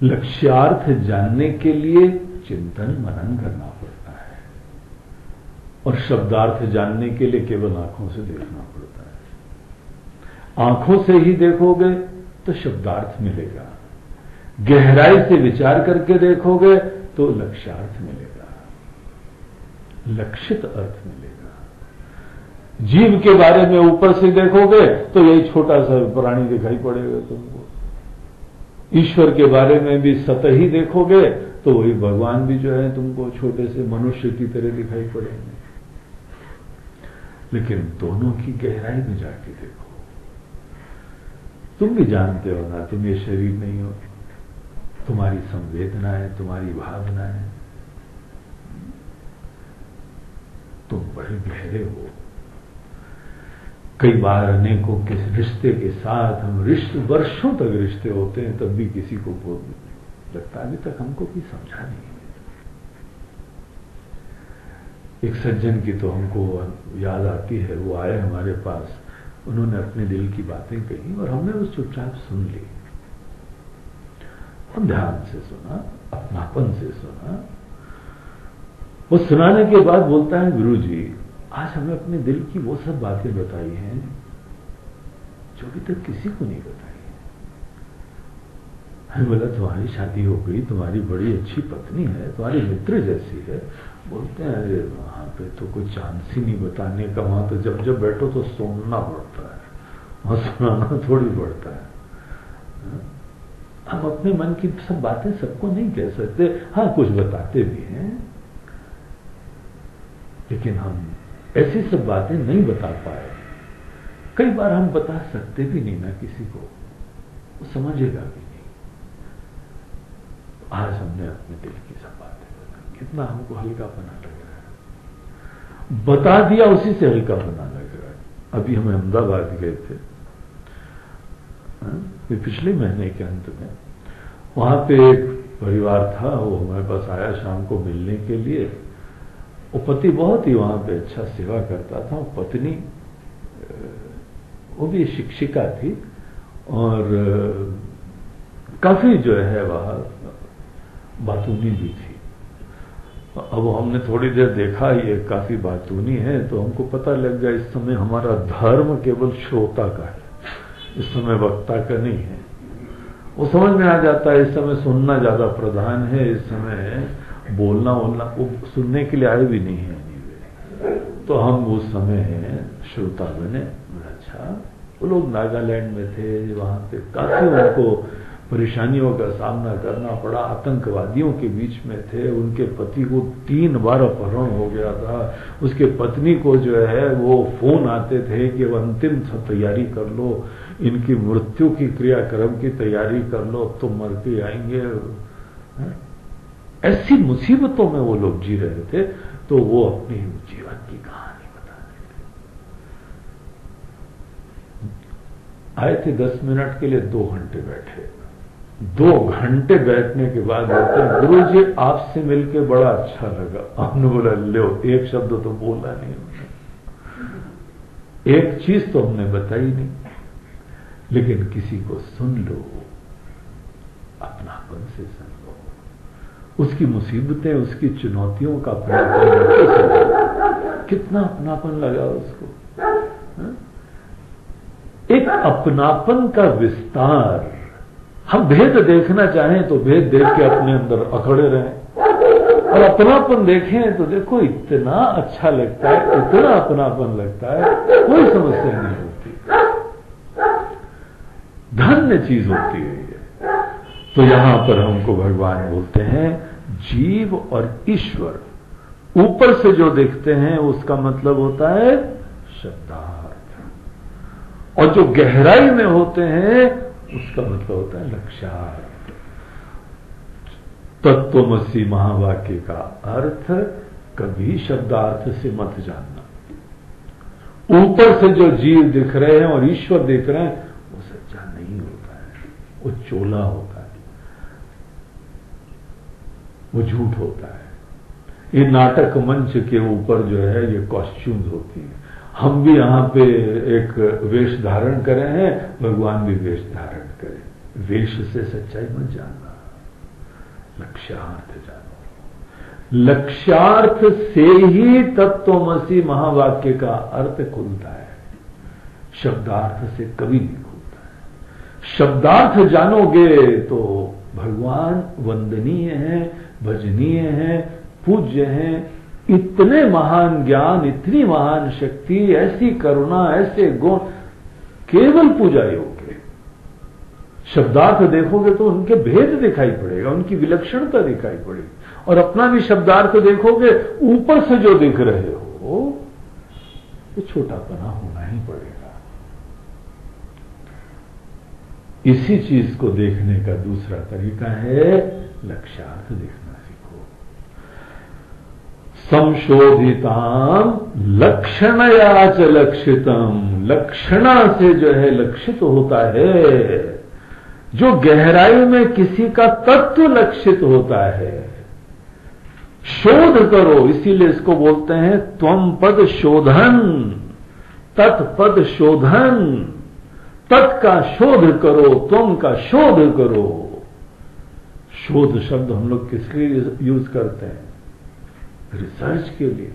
लक्ष्यार्थ जानने के लिए चिंतन मनन करना पड़ता है और शब्दार्थ जानने के लिए केवल आंखों से देखना पड़ता है। आंखों से ही देखोगे तो शब्दार्थ मिलेगा, गहराई से विचार करके देखोगे तो लक्ष्यार्थ मिलेगा, लक्षित अर्थ मिलेगा। जीव के बारे में ऊपर से देखोगे तो यही छोटा सा प्राणी दिखाई पड़ेगा तुमको। ईश्वर के बारे में भी सतही देखोगे तो वही भगवान भी जो है तुमको छोटे से मनुष्य की तरह दिखाई पड़ेंगे। लेकिन दोनों की गहराई में जाके देखो। तुम भी जानते हो ना, तुम ये शरीर नहीं हो, तुम्हारी संवेदना है, तुम्हारी भावना है, तुम बड़े गहरे हो। कई बार अनेकों के रिश्ते के साथ हम वर्षों तक रिश्ते होते हैं, तब भी किसी को बहुत लगता अभी तक हमको भी समझा नहीं है। एक सज्जन की तो हमको याद आती है, वो आए हमारे पास, उन्होंने अपने दिल की बातें कही और हमने उस चुपचाप सुन ली और ध्यान से सुना, अपनापन से सुना। वो सुनाने के बाद बोलता है, गुरुजी आज हमें अपने दिल की वो सब बातें बताई हैं जो अभी तक किसी को नहीं बताई है। हमें बोला तुम्हारी शादी हो गई, तुम्हारी बड़ी अच्छी पत्नी है, तुम्हारी मित्र जैसी है। बोलते हैं अरे वहां पे तो कोई चांस ही नहीं बताने का, वहां तो जब जब बैठो तो सुनना पड़ता है, वहां सुनाना थोड़ी पड़ता है। हम अपने मन की सब बातें सबको नहीं कह सकते, हाँ कुछ बताते भी हैं, लेकिन हम ऐसी सब बातें नहीं बता पाए। कई बार हम बता सकते भी नहीं ना किसी को, वो समझेगा भी नहीं। आज हमने अपने दिल की सब बातें बताई, कितना हमको हल्कापना लग रहा है। बता दिया उसी से हल्कापना लग रहा है। अभी हम अहमदाबाद गए थे, पिछले महीने के अंत में, वहां पे एक परिवार था, वो हमारे पास आया शाम को मिलने के लिए। वो पति बहुत ही वहां पे अच्छा सेवा करता था, पत्नी वो भी शिक्षिका थी और काफी जो है वह बातूनी भी थी। अब हमने थोड़ी देर देखा ये काफी बातूनी है, तो हमको पता लग गया इस समय हमारा धर्म केवल श्रोता का है, इस समय वक्ता का नहीं है। वो समझ में आ जाता है इस समय सुनना ज्यादा प्रधान है, इस समय बोलना वो सुनने के लिए आए भी नहीं है। तो हम उस समय श्रोता बने। अच्छा, वो लोग नागालैंड में थे, वहां पे काफी उनको परेशानियों का सामना करना पड़ा, आतंकवादियों के बीच में थे। उनके पति को 3 बार अपहरण हो गया था। उसके पत्नी को जो है वो फोन आते थे कि अब अंतिम तैयारी कर लो, इनकी मृत्यु की क्रियाक्रम की तैयारी कर लो, अब तो मर के आएंगे। ऐसी मुसीबतों में वो लोग जी रहे थे, तो वो अपनी जीवन की कहानी बता रहे थे। आए थे 10 मिनट के लिए, 2 घंटे बैठे। 2 घंटे बैठने के बाद बोलते हैं, गुरुजी आपसे मिलके बड़ा अच्छा लगा। आपने बोला लो, एक शब्द तो बोला नहीं हमने, एक चीज तो हमने बताई नहीं, लेकिन किसी को सुन लो, अपनापन से सुन लो, उसकी मुसीबतें, उसकी चुनौतियों का अपनापन, कितना अपनापन लगा उसको। हा? एक अपनापन का विस्तार। हम भेद देखना चाहें तो भेद देख के अपने अंदर अखड़े रहें, और अपनापन देखें तो देखो इतना अच्छा लगता है, इतना अपनापन लगता है, कोई समस्या नहीं होती, धन्य चीज होती है ये। तो यहां पर हमको भगवान बोलते हैं जीव और ईश्वर ऊपर से जो देखते हैं उसका मतलब होता है शब्दार्थ, और जो गहराई में होते हैं उसका मतलब होता है लक्ष्यार्थ। तत्वमसि महावाक्य का अर्थ कभी शब्दार्थ से मत जानना। ऊपर से जो जीव दिख रहे हैं और ईश्वर दिख रहे हैं वो सच्चा नहीं होता है, वो चोला होता है, वो झूठ होता है। ये नाटक मंच के ऊपर जो है ये कॉस्ट्यूम्स होती हैं। हम भी यहां पे एक वेश धारण करे हैं, भगवान भी वेश धारण करे। वेश से सच्चाई मत जानना, लक्ष्यार्थ जानो। लक्ष्यार्थ से ही तत्वमसि महावाक्य का अर्थ खुलता है, शब्दार्थ से कभी नहीं खुलता है। शब्दार्थ जानोगे तो भगवान वंदनीय है, भजनीय है, पूज्य है। इतने महान ज्ञान, इतनी महान शक्ति, ऐसी करुणा, ऐसे गुण केवल पूजा योग्य है। शब्दार्थ देखोगे तो उनके भेद दिखाई पड़ेगा, उनकी विलक्षणता दिखाई पड़ेगी, और अपना भी शब्दार्थ देखोगे ऊपर से जो दिख रहे हो तो छोटापना होना ही पड़ेगा। इसी चीज को देखने का दूसरा तरीका है लक्ष्यार्थ देखना सीखो। संशोधिताम लक्षणया च लक्षितम, लक्षणा से जो है लक्षित होता है। जो गहराई में किसी का तत्व लक्षित होता है, शोध करो, इसीलिए इसको बोलते हैं त्वम पद शोधन, तत्पद शोधन। तत् का शोध करो, त्वम का शोध करो। शोध शब्द हम लोग किस लिए यूज करते हैं? रिसर्च के लिए।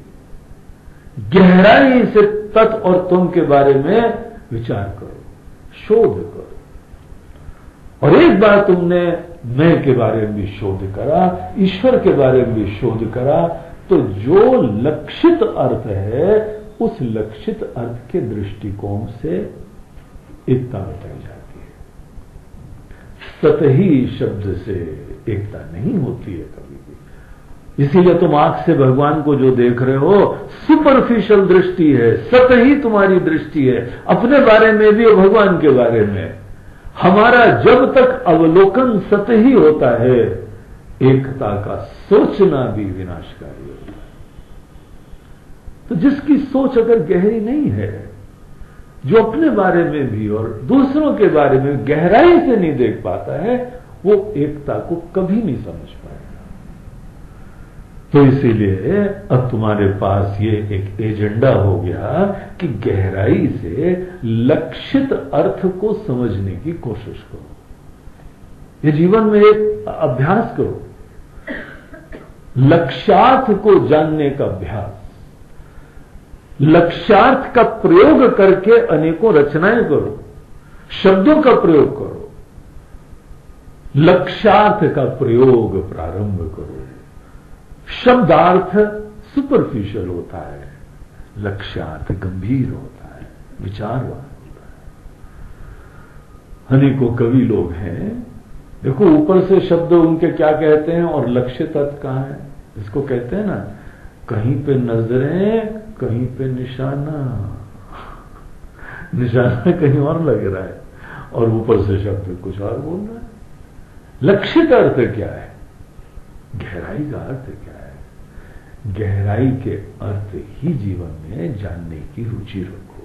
गहराई से तत् और तुम के बारे में विचार करो, शोध करो। और एक बार तुमने मैं के बारे में भी शोध करा, ईश्वर के बारे में भी शोध करा, तो जो लक्षित अर्थ है उस लक्षित अर्थ के दृष्टिकोण से एकता बताई जाती है। सतही शब्द से एकता नहीं होती है कभी भी। इसीलिए तुम आंख से भगवान को जो देख रहे हो सुपरफिशियल दृष्टि है, सतही तुम्हारी दृष्टि है, अपने बारे में भी और भगवान के बारे में। हमारा जब तक अवलोकन सतही होता है, एकता का सोचना भी विनाशकारी होता है। तो जिसकी सोच अगर गहरी नहीं है, जो अपने बारे में भी और दूसरों के बारे में गहराई से नहीं देख पाता है, वो एकता को कभी नहीं समझ पाएगा। तो इसीलिए अब तुम्हारे पास ये एक एजेंडा हो गया कि गहराई से लक्षित अर्थ को समझने की कोशिश करो। ये जीवन में एक अभ्यास करो, लक्ष्यार्थ को जानने का अभ्यास। लक्ष्यार्थ का प्रयोग करके अनेकों रचनाएं करो, शब्दों का प्रयोग करो। लक्ष्यार्थ का प्रयोग प्रारंभ करो। शब्दार्थ सुपरफिशियल होता है, लक्ष्यार्थ गंभीर होता है, विचारवान होता है। अनेकों कवि लोग हैं, देखो ऊपर से शब्द उनके क्या कहते हैं और लक्ष्य अर्थ कहां है। इसको कहते हैं ना, कहीं पे नजरें कहीं पे निशाना, निशाना कहीं और लग रहा है और ऊपर से शब्द कुछ और बोल रहा है। लक्षित अर्थ क्या है? गहराई का अर्थ क्या है? गहराई के अर्थ ही जीवन में जानने की रुचि रखो।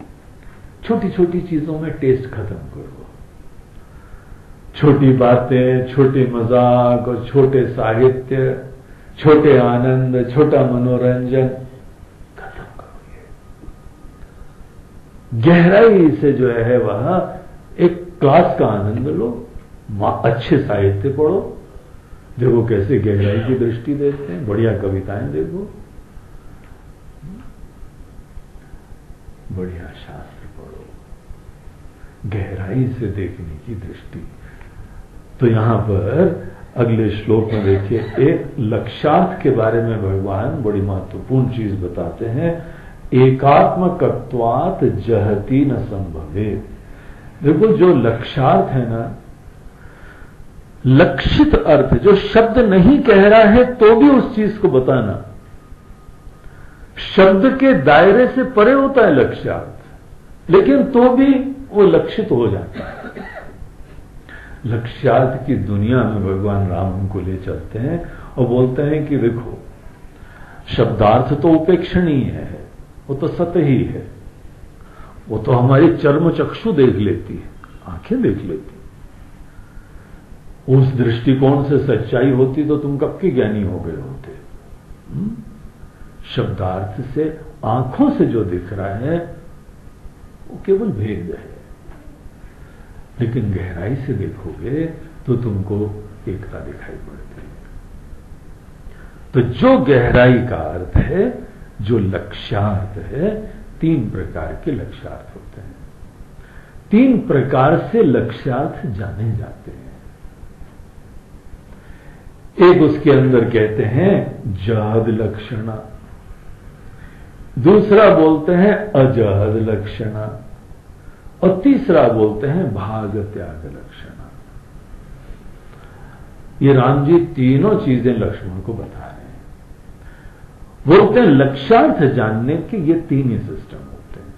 छोटी छोटी चीजों में टेस्ट खत्म करो। छोटी बातें, छोटे मजाक और छोटे साहित्य, छोटे आनंद, छोटा मनोरंजन खत्म करो। गहराई से जो है वह एक क्लास का आनंद लो, अच्छे साहित्य पढ़ो, देखो कैसे गहराई की दृष्टि देते हैं, बढ़िया कविताएं देखो, बढ़िया शास्त्र पढ़ो, गहराई से देखने की दृष्टि। तो यहां पर अगले श्लोक में देखिए, एक लक्ष्यार्थ के बारे में भगवान बड़ी महत्वपूर्ण चीज बताते हैं, एकात्मकत्वात् जहति न संभवे। देखो जो लक्ष्यार्थ है ना, लक्षित अर्थ, जो शब्द नहीं कह रहा है तो भी उस चीज को बताना, शब्द के दायरे से परे होता है लक्ष्यार्थ, लेकिन तो भी वो लक्षित हो जाता है। लक्ष्यार्थ की दुनिया में भगवान राम उनको ले चलते हैं और बोलते हैं कि देखो शब्दार्थ तो उपेक्षणीय है, वो तो सतही है, वो तो हमारी चर्म चक्षु देख लेती है, आंखें देख लेती। उस दृष्टिकोण से सच्चाई होती तो तुम कब के ज्ञानी हो गए होते। शब्दार्थ से, आंखों से जो दिख रहा है वो केवल भेद है, लेकिन गहराई से देखोगे तो तुमको एकता दिखाई पड़ती है। तो जो गहराई का अर्थ है, जो लक्ष्यार्थ है, 3 प्रकार के लक्ष्यार्थ होते हैं, 3 प्रकार से लक्ष्यार्थ जाने जाते हैं। एक उसके अंदर कहते हैं जहद लक्षणा, दूसरा बोलते हैं अजहद लक्षणा, और तीसरा बोलते हैं भाग त्याग लक्षणा। ये राम जी तीनों चीजें लक्ष्मण को बता रहे हैं। बोलते हैं लक्ष्यार्थ जानने के ये 3 ही सिस्टम होते हैं,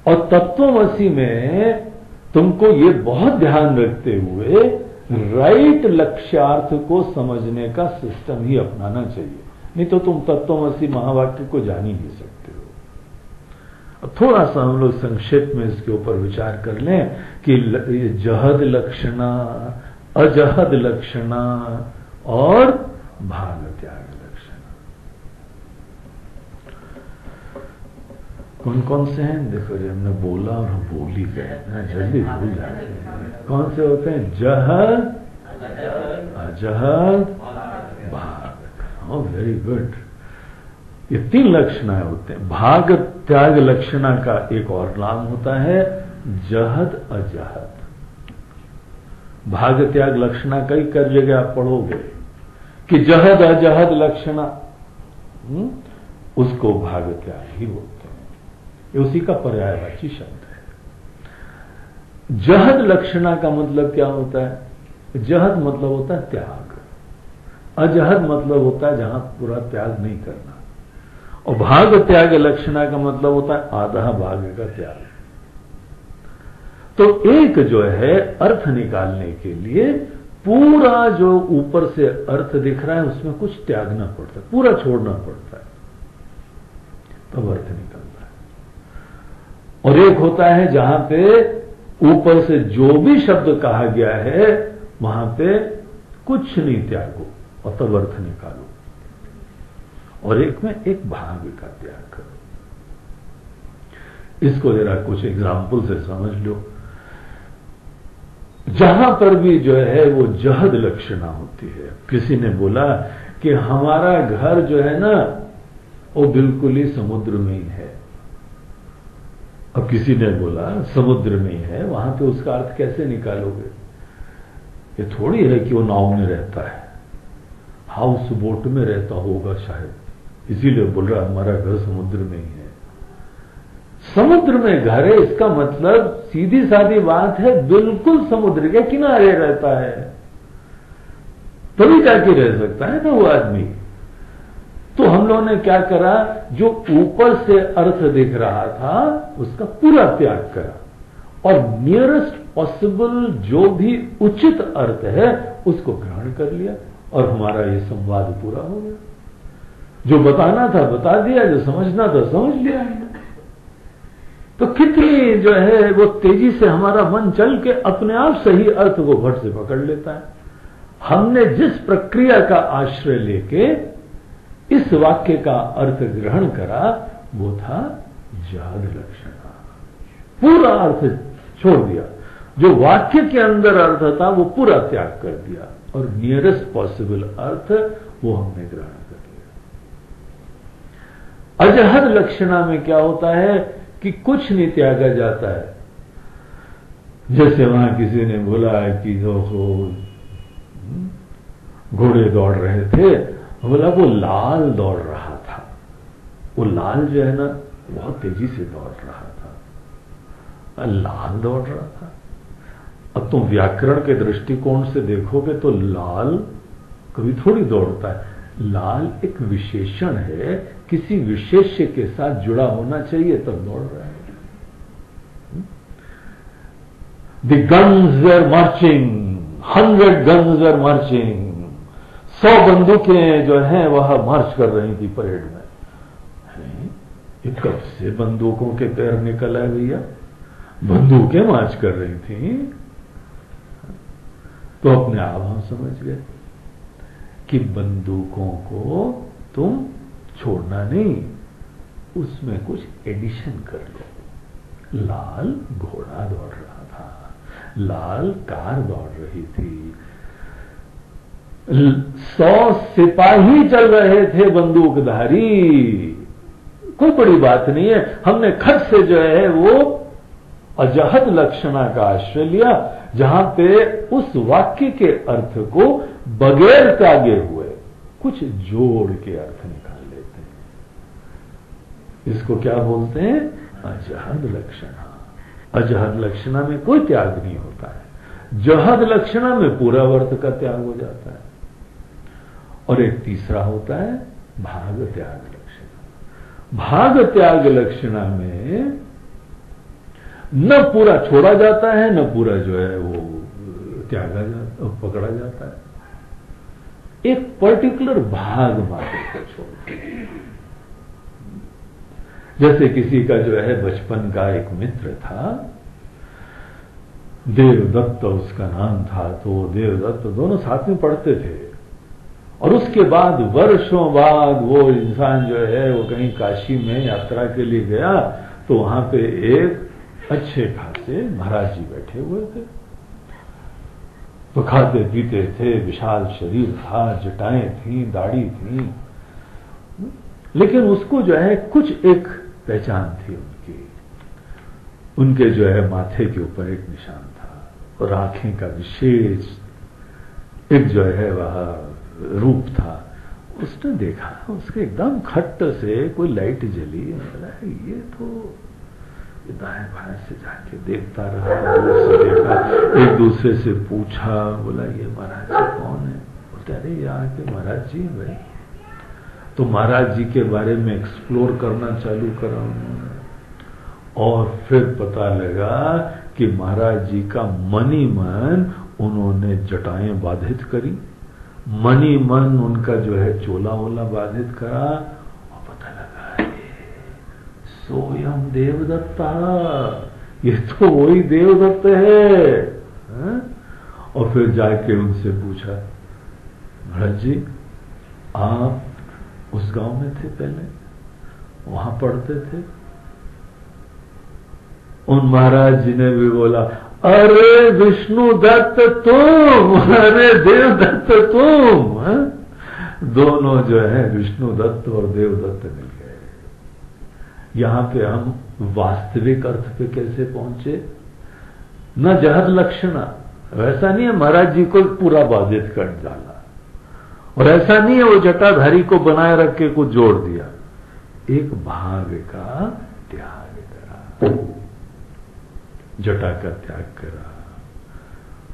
और तत्वमसी में तुमको ये बहुत ध्यान रखते हुए राइट लक्ष्यार्थ को समझने का सिस्टम ही अपनाना चाहिए, नहीं तो तुम तत्वमसी महावाक्य को जान ही नहीं सकते हो। थोड़ा सा हम लोग संक्षेप में इसके ऊपर विचार कर लें कि जहद लक्षणा, अजहद लक्षणा और भाग त्याग लक्षणा कौन कौन से हैं। देखो जी हमने बोला और हम भूल ही गए ना, जल्दी भूल जाते हैं। कौन से होते हैं? जहद, अजहद, भाग। Oh very good. ये 3 लक्षणाएं होते हैं। भाग त्याग लक्षणा का एक और नाम होता है जहद अजहद। भाग त्याग लक्षणा कई जगह आप पढ़ोगे कि जहद अजहद लक्षणा, उसको भाग त्याग ही बोलते हैं, ये उसी का पर्यायवाची शब्द है। जहद लक्षणा का मतलब क्या होता है? जहद मतलब होता है त्याग, अजहद मतलब होता है जहां पूरा त्याग नहीं करना, और भाग त्याग लक्षणा का मतलब होता है आधा भाग का त्याग। तो एक जो है अर्थ निकालने के लिए पूरा जो ऊपर से अर्थ दिख रहा है उसमें कुछ त्यागना पड़ता है, पूरा छोड़ना पड़ता है, तब अर्थ निकलता है। और एक होता है जहां पे ऊपर से जो भी शब्द कहा गया है वहां पे कुछ नहीं त्यागो और तब अर्थ निकालो, और एक में एक भाग का त्याग करो। इसको जरा कुछ एग्जाम्पल से समझ लो। जहां पर भी जो है वो जहद लक्षणा होती है। किसी ने बोला कि हमारा घर जो है ना वो बिल्कुल ही समुद्र में ही है। अब किसी ने बोला समुद्र में ही है, वहां पे उसका अर्थ कैसे निकालोगे? ये थोड़ी है कि वो नाव में रहता है, हाउस बोट में रहता होगा शायद, इसीलिए बोल रहा हमारा घर समुद्र में ही है। समुद्र में घर है इसका मतलब सीधी सादी बात है बिल्कुल समुद्र के किनारे रहता है, तभी जाके रह सकता है ना वो आदमी। तो हम लोगों ने क्या करा, जो ऊपर से अर्थ दिख रहा था उसका पूरा त्याग करा और नियरेस्ट पॉसिबल जो भी उचित अर्थ है उसको ग्रहण कर लिया, और हमारा ये संवाद पूरा हो गया। जो बताना था बता दिया, जो समझना था समझ लिया। तो कितनी जो है वो तेजी से हमारा मन चल के अपने आप सही अर्थ को भट से पकड़ लेता है। हमने जिस प्रक्रिया का आश्रय लेके इस वाक्य का अर्थ ग्रहण करा वो था जहद लक्षणा, पूरा अर्थ छोड़ दिया, जो वाक्य के अंदर अर्थ था वो पूरा त्याग कर दिया, और नियरेस्ट पॉसिबल अर्थ वो हमने ग्रहण कर लिया। अजहद लक्षणा में क्या होता है कि कुछ नहीं त्यागा जाता है। जैसे वहां किसी ने बोला कि घोड़े दौड़ रहे थे, बोला वो लाल दौड़ रहा था, वो लाल जो है ना बहुत तेजी से दौड़ रहा था, लाल दौड़ रहा था। अब तुम व्याकरण के दृष्टिकोण से देखोगे तो लाल कभी थोड़ी दौड़ता है। लाल एक विशेषण है, किसी विशेष्य के साथ जुड़ा होना चाहिए तब दौड़ रहा है। The guns were marching, 100 guns were marching, 100 बंदूकें जो हैं वह मार्च कर रही थी परेड में। ये कब से बंदूकों के पैर निकल आए भैया? बंदूकें मार्च कर रही थी। तो अपने आप हम समझ गए कि बंदूकों को तुम छोड़ना नहीं, उसमें कुछ एडिशन कर लो। लाल घोड़ा दौड़ रहा था, लाल कार दौड़ रही थी, 100 सिपाही चल रहे थे बंदूकधारी। कोई बड़ी बात नहीं है। हमने खट से जो है वो अजहद लक्षणा का आश्रय लिया, जहां पे उस वाक्य के अर्थ को बगैर त्यागे हुए कुछ जोड़ के अर्थ निकाल लेते हैं। इसको क्या बोलते हैं? अजहद लक्षणा। अजहद लक्षणा में कोई त्याग नहीं होता है, जहद लक्षणा में पूरा वर्त का त्याग हो जाता है। और एक तीसरा होता है भाग त्याग लक्षणा। भाग त्याग लक्षणा में न पूरा छोड़ा जाता है, न पूरा जो है वो त्यागा जाता, पकड़ा जाता है। एक पर्टिकुलर भाग मात्र को छोड़, जैसे किसी का जो है बचपन का एक मित्र था, देवदत्त उसका नाम था। तो देवदत्त दोनों साथ में पढ़ते थे, और उसके बाद वर्षों बाद वो इंसान जो है वो कहीं काशी में यात्रा के लिए गया, तो वहां पे एक अच्छे खासे महाराज जी बैठे हुए थे। तो खाते पीते थे, विशाल शरीर था, जटाएं थी, दाढ़ी थी, लेकिन उसको जो है कुछ एक पहचान थी उनकी। उनके जो है माथे के ऊपर एक निशान था, और आंखें का विशेष एक जो है वह रूप था। उसने देखा, उसके एकदम खट्ट से कोई लाइट जली। ये तो दाएं बाएं से जाके देखता रहा, देखा, एक दूसरे से पूछा, बोला ये महाराज जी कौन है? बोलते अरे यहाँ के महाराज जी हैं भाई। तो महाराज जी के बारे में एक्सप्लोर करना चालू करा उन्होंने, और फिर पता लगा कि महाराज जी का मनी मन उन्होंने जटाएं बाधित करी, मनी मन उनका जो है चोला वोला बाधित करा, और पता लगा सोयम देवदत्ता, ये तो वही देवदत्त है। और फिर जाके उनसे पूछा, महाराज जी आप उस गांव में थे पहले, वहां पढ़ते थे? उन महाराज जी ने भी बोला, अरे विष्णु दत्त तुम, अरे देवदत्त तुम। दोनों जो है विष्णु दत्त और देवदत्त मिल गए। यहां पे हम वास्तविक अर्थ पे कैसे पहुंचे? न जहद लक्षणा, वैसा नहीं है महाराज जी को पूरा बाधित कर डाला, और ऐसा नहीं है वो जटाधारी को बनाए रख के कुछ जोड़ दिया। एक भाग का त्याग करा, जटा का त्याग करा,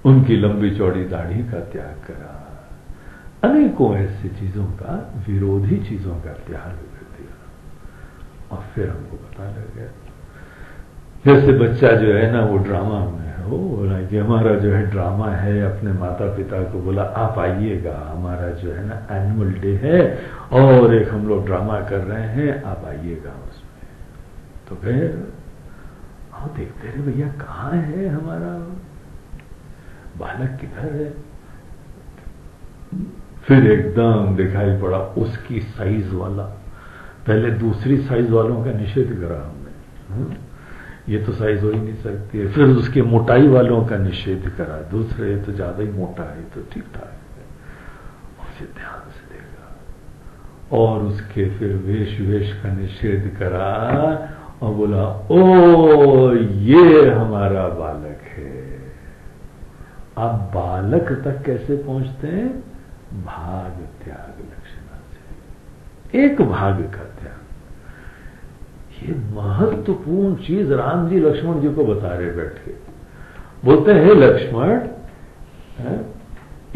उनकी लंबी चौड़ी दाढ़ी का त्याग करा, अनेकों ऐसी चीजों का, विरोधी चीजों का त्याग कर दिया। और फिर हमको पता लग गया, जैसे बच्चा जो है ना वो ड्रामा में हो, बोला कि हमारा जो है ड्रामा है, अपने माता पिता को बोला आप आइएगा, हमारा जो है ना एनुअल डे है और एक हम लोग ड्रामा कर रहे हैं, आप आइएगा उसमें। तो फिर आओ देखते रहे, भैया कहाँ है हमारा बालक, किधर है? फिर एकदम दिखाई पड़ा उसकी साइज वाला, पहले दूसरी साइज वालों का निषेध करा हमने, ये तो साइज हो ही नहीं सकती है। फिर उसके मोटाई वालों का निषेध करा, दूसरे तो ज्यादा ही मोटा है, तो ठीक ठाक। से ध्यान से देखा और उसके फिर वेश का निषेध करा और बोला, ओ ये हमारा बालक है। आप बालक तक कैसे पहुंचते हैं? भाग त्याग लक्षणा से, एक भाग का त्याग। ये महत्वपूर्ण चीज राम जी लक्ष्मण जी को बता रहे बैठ के। बोलते हैं लक्ष्मण,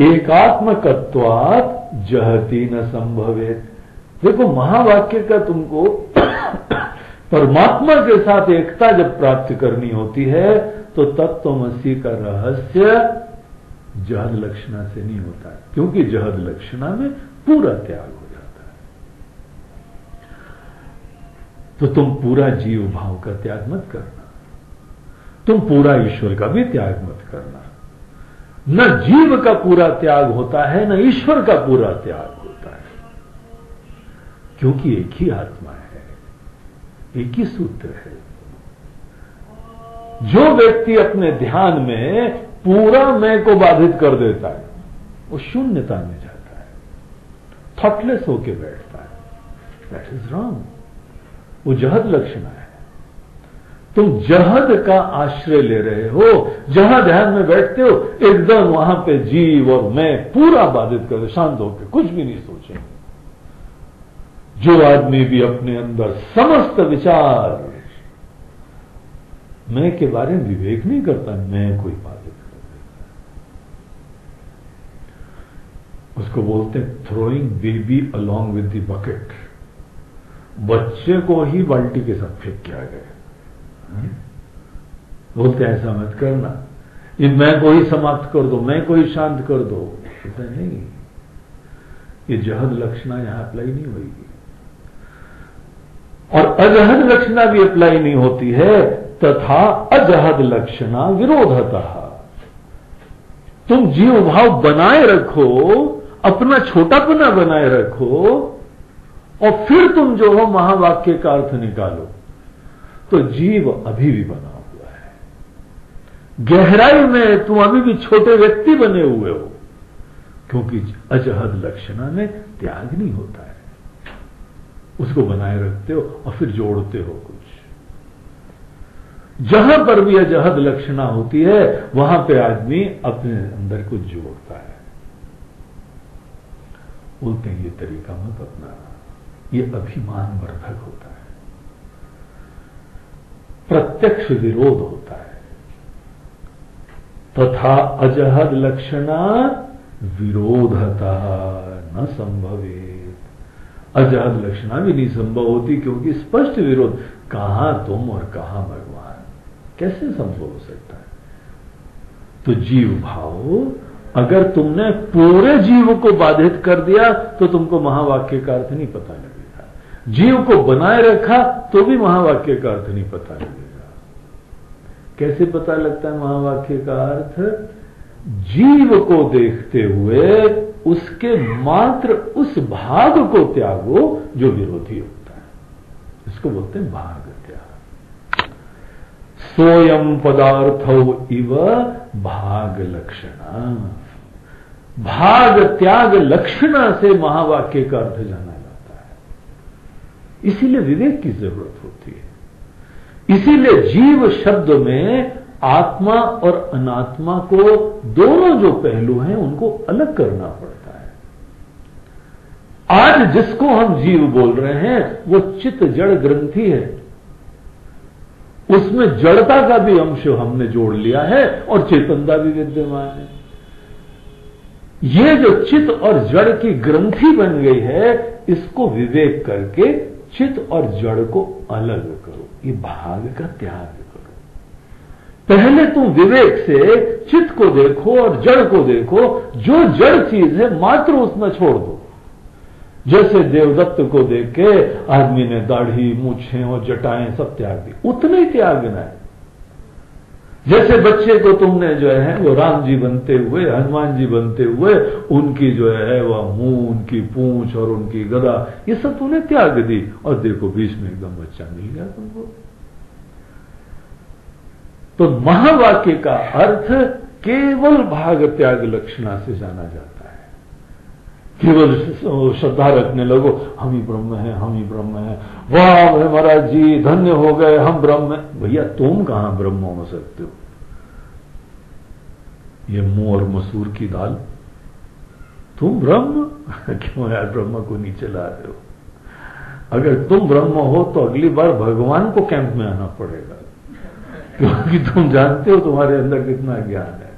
एकात्मकत्वात् जहति न संभवेत। देखो महावाक्य का तुमको परमात्मा के साथ एकता जब प्राप्त करनी होती है तो तत्त्वमसि का रहस्य जहद लक्षणा से नहीं होता है, क्योंकि जहद लक्षणा में पूरा त्याग हो जाता है। तो तुम पूरा जीव भाव का त्याग मत करना, तुम पूरा ईश्वर का भी त्याग मत करना। न जीव का पूरा त्याग होता है, न ईश्वर का पूरा त्याग होता है, क्योंकि एक ही आत्मा है, एक ही सूत्र है। जो व्यक्ति अपने ध्यान में पूरा मैं को बाधित कर देता है, वो शून्यता में जाता है, थॉटलेस होके बैठता है। दैट इज रॉन्ग, वो जहद लक्षण है। तुम जहद का आश्रय ले रहे हो, जहां ध्यान में बैठते हो एकदम वहां पे जीव और मैं पूरा बाधित कर दे, शांत होकर कुछ भी नहीं सोचेंगे। जो आदमी भी अपने अंदर समस्त विचार मैं के बारे में विवेक नहीं करता, मैं कोई बाधित कर देता है, उसको बोलते हैं throwing baby along with the bucket. बच्चे को ही बाल्टी के साथ फेंक के आ गए। बोलते ऐसा मत करना, ये मैं को ही समाप्त कर दो, मैं को ही शांत कर दो। ऐसा नहीं, ये जहद लक्षणा यहां अप्लाई नहीं होगी, और अजहद लक्षणा भी अप्लाई नहीं होती है। तथा अजहद लक्षणा विरोधतः। तुम जीव भाव बनाए रखो, अपना छोटापना बनाए रखो, और फिर तुम जो हो महावाक्य का अर्थ निकालो, तो जीव अभी भी बना हुआ है। गहराई में तुम अभी भी छोटे व्यक्ति बने हुए हो, क्योंकि अजहद लक्षणा में त्याग नहीं होता है। उसको बनाए रखते हो और फिर जोड़ते हो कुछ। जहां पर भी अजहद लक्षणा होती है वहां पे आदमी अपने अंदर कुछ जोड़ता है। बोलते हैं ये तरीका मत अपनाना, ये अभिमान वर्धक होता है, प्रत्यक्ष विरोध होता है। तथा अजहद लक्षणा विरोधता न संभवेत। अजहद लक्षणा भी नहीं संभव होती, क्योंकि स्पष्ट विरोध, कहां तुम और कहां भगवान, कैसे संभव हो सकता है? तो जीव भाव अगर तुमने पूरे जीव को बाधित कर दिया तो तुमको महावाक्य का अर्थ नहीं पता लगेगा। जीव को बनाए रखा तो भी महावाक्य का अर्थ नहीं पता लगेगा। कैसे पता लगता है महावाक्य का अर्थ? जीव को देखते हुए उसके मात्र उस भाग को त्यागो जो विरोधी होता है। इसको बोलते हैं भाग त्याग। सोयम पदार्थो इव भाग लक्षणा। भाग त्याग लक्षणा से महावाक्य का अर्थ जाना जाता है। इसीलिए विवेक की जरूरत होती है। इसीलिए जीव शब्द में आत्मा और अनात्मा को, दोनों जो पहलू हैं, उनको अलग करना पड़ता है। आज जिसको हम जीव बोल रहे हैं वो चित्त जड़ ग्रंथि है, उसमें जड़ता का भी अंश हमने जोड़ लिया है और चेतनता भी विद्यमान है। ये जो चित्त और जड़ की ग्रंथि बन गई है, इसको विवेक करके चित्त और जड़ को अलग करो, ये भाग का त्याग करो। पहले तुम विवेक से चित्त को देखो और जड़ को देखो, जो जड़ चीज है मात्र उसमें छोड़ दो। जैसे देवदत्त को देख के आदमी ने दाढ़ी, मूछें और जटाएं सब त्याग दी, उतना ही त्यागना है। जैसे बच्चे को तुमने जो है वो राम जी बनते हुए, हनुमान जी बनते हुए, उनकी जो है वह मुंह, उनकी पूंछ और उनकी गदा, ये सब तूने त्याग दी, और देखो बीच में एकदम बच्चा मिल गया तुमको। तो महावाक्य का अर्थ केवल भाग त्याग लक्षणा से जाना जाता है। केवल श्रद्धा रखने लगो, हम ही ब्रह्म हैं, हम ही ब्रह्म हैं, वाह महाराज जी धन्य हो गए, हम ब्रह्म हैं। भैया तुम कहां ब्रह्म हो सकते हो? ये मुंह और मसूर की दाल, तुम ब्रह्म क्यों यार ब्रह्म को नीचे ला रहे हो? अगर तुम ब्रह्म हो तो अगली बार भगवान को कैंप में आना पड़ेगा, क्योंकि तुम जानते हो तुम्हारे अंदर कितना ज्ञान है।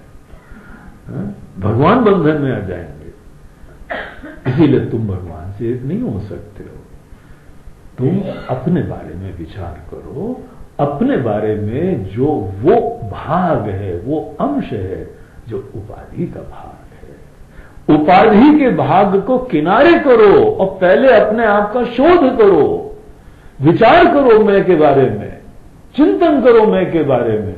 भगवान बंधन में आ जाएंगे, इसीलिए तुम भगवान से एक नहीं हो सकते हो। तुम अपने बारे में विचार करो, अपने बारे में जो वो भाग है, वो अंश है जो उपाधि का भाग है। उपाधि के भाग को किनारे करो और पहले अपने आप का शोध करो, विचार करो मैं के बारे में, चिंतन करो मैं के बारे में।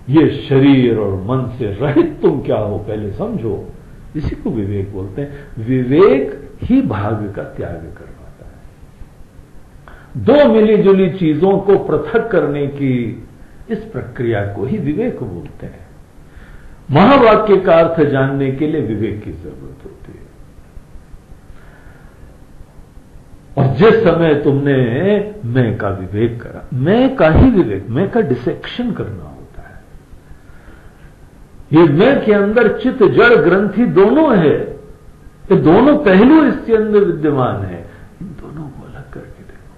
ये शरीर और मन से रहित तुम क्या हो पहले समझो। इसी को विवेक बोलते हैं। विवेक ही भाग का त्याग करवाता है। दो मिली जुली चीजों को पृथक करने की इस प्रक्रिया को ही विवेक बोलते हैं। महावाक्य का अर्थ जानने के लिए विवेक की जरूरत होती है। और जिस समय तुमने मैं का विवेक करा, मैं का ही विवेक, मैं का डिसेक्शन करना होता है। ये मैं के अंदर चित्त जड़ ग्रंथि दोनों है, ये दोनों पहलू इसके अंदर विद्यमान है। इन दोनों को अलग करके देखो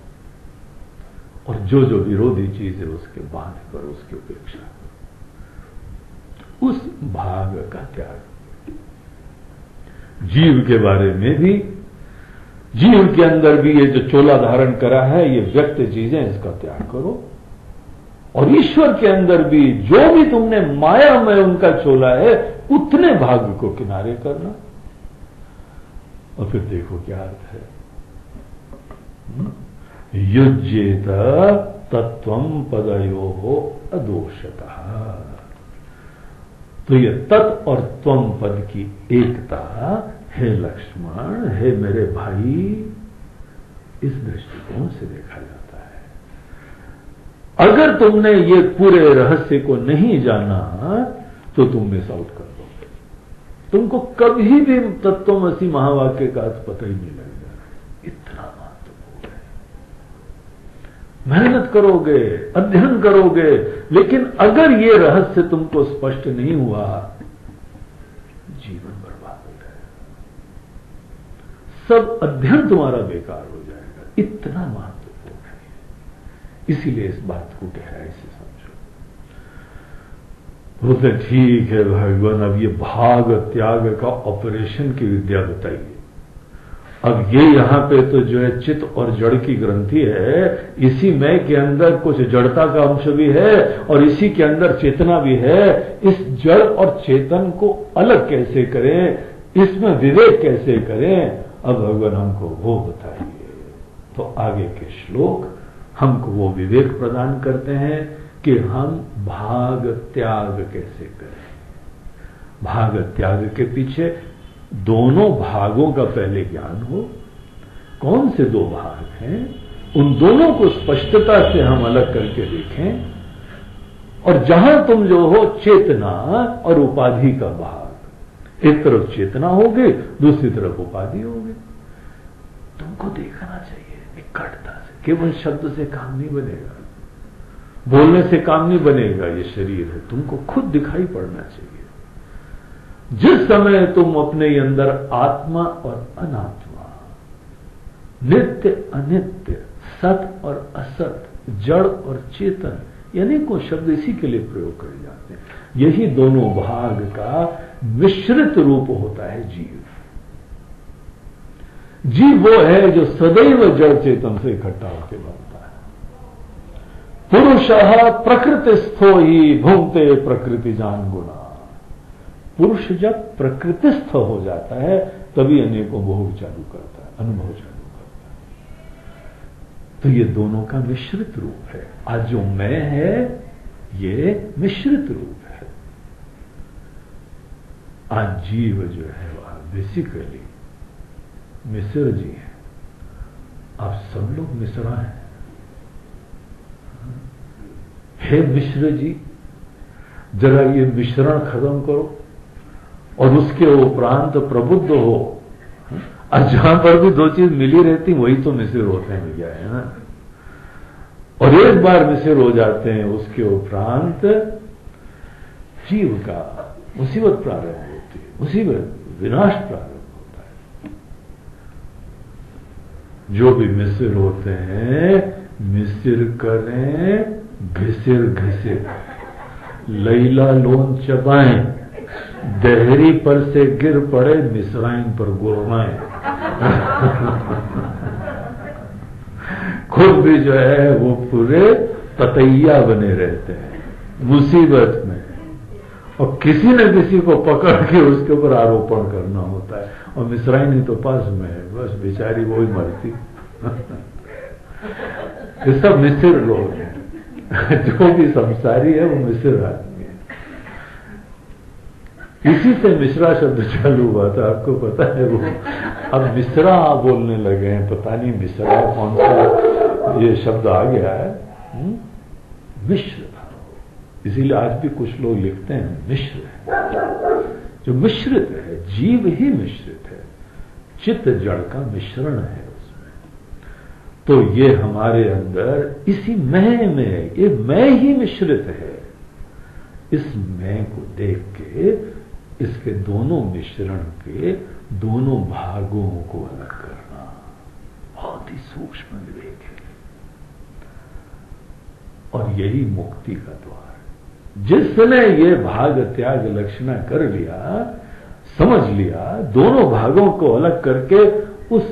और जो जो विरोधी चीज है उसके बाध करो, उसकी उपेक्षा करो, उस भाग का त्याग। जीव के बारे में भी, जीव के अंदर भी ये जो चोला धारण करा है, ये व्यक्त चीजें, इसका त्याग करो। और ईश्वर के अंदर भी जो भी तुमने माया में उनका चोला है, उतने भाग को किनारे करना। और फिर देखो क्या अर्थ है, युज्येत तत्वं पदयोः अदोषतः। तो ये तत् और त्वम पद की एकता, हे लक्ष्मण, हे मेरे भाई, इस दृष्टिकोण से देखा जाता है। अगर तुमने ये पूरे रहस्य को नहीं जाना तो तुम मिस आउट कर दोगे। तुमको कभी भी तत्वमसि महावाक्य का अर्थ पता ही नहीं लगेगा। इतना महत्वपूर्ण है। मेहनत करोगे, अध्ययन करोगे, लेकिन अगर ये रहस्य तुमको स्पष्ट नहीं हुआ, जीवन बर्बाद हो जाएगा, सब अध्ययन तुम्हारा बेकार हो जाएगा। इतना महत्वपूर्ण है। इसीलिए इस बात को गहराई से समझो। बोलते ठीक है भगवान, अब ये भाग त्याग का ऑपरेशन की विद्या बताइए। अब ये यहां पे तो जो है चित्त और जड़ की ग्रंथि है, इसी मैं के अंदर कुछ जड़ता का अंश भी है और इसी के अंदर चेतना भी है। इस जड़ और चेतन को अलग कैसे करें, इसमें विवेक कैसे करें, अब भगवान हमको वो बताइए। तो आगे के श्लोक हमको वो विवेक प्रदान करते हैं कि हम भाग त्याग कैसे करें। भाग त्याग के पीछे दोनों भागों का पहले ज्ञान हो। कौन से दो भाग हैं, उन दोनों को स्पष्टता से हम अलग करके देखें। और जहां तुम जो हो चेतना और उपाधि का भाग, एक तरफ चेतना होगी, दूसरी तरफ उपाधि होगी। तुमको देखना चाहिए निकटता से। केवल शब्द से काम नहीं बनेगा, बोलने से काम नहीं बनेगा। ये शरीर है, तुमको खुद दिखाई पड़ना चाहिए। जिस समय तुम अपने अंदर आत्मा और अनात्मा, नित्य अनित्य, सत और असत, जड़ और चेतन, यानी को शब्द इसी के लिए प्रयोग करे जाते हैं। यही दोनों भाग का मिश्रित रूप होता है जीव। जीव वो है जो सदैव जड़ चेतन से इकट्ठा होकर बनता है। पुरुषः प्रकृतिस्थो ही भुंक्ते प्रकृति जान गुणा। पुरुष जब प्रकृतिस्थ हो जाता है तभी अनेकों भोग चालू करता है, अनुभव चालू करता है। तो ये दोनों का मिश्रित रूप है। आज जो मैं है ये मिश्रित रूप है। आज जीव जो है वह बेसिकली मिश्र जी है। आप सब लोग मिश्रा हैं। हे मिश्र जी, जरा ये मिश्रण खत्म करो और उसके उपरांत प्रबुद्ध हो। और जहां पर भी दो चीज मिली रहती वही तो मिसिर होते हैं भैया, है ना। और एक बार मिसिर हो जाते हैं उसके उपरांत जीव का मुसीबत प्रारंभ होती है, मुसीबत विनाश प्रारंभ होता है। जो भी मिसिर होते हैं मिसिर करें घिसिर घिसिर, लैला लोन चबाएं, दहरी पर से गिर पड़े मिसराइन पर गुरमाएं। खुद भी जो है वो पूरे पतैया बने रहते हैं मुसीबत में, और किसी न किसी को पकड़ के उसके ऊपर आरोपण करना होता है, और मिसराइन ही तो पास में है, बस बेचारी वो ही मरती। ये सब मिसिर लोग हैं। जो भी संसारी है वो मिसिर आदमी है। इसी से मिश्रा शब्द चालू हुआ था, आपको पता है। वो अब मिश्रा बोलने लगे हैं, पता नहीं मिश्रा कौन सा ये शब्द आ गया है। मिश्र, इसीलिए आज भी कुछ लोग लिखते हैं मिश्र। जो मिश्रित है, जीव ही मिश्रित है, चित्त जड़ का मिश्रण है उसमें। तो ये हमारे अंदर इसी मैं में, ये मैं ही मिश्रित है। इस मैं को देख के इसके दोनों मिश्रण के दोनों भागों को अलग करना बहुत ही सूक्ष्म विवेक है, और यही मुक्ति का द्वार है। जिसने ये भाग त्याग लक्षणा कर लिया, समझ लिया, दोनों भागों को अलग करके उस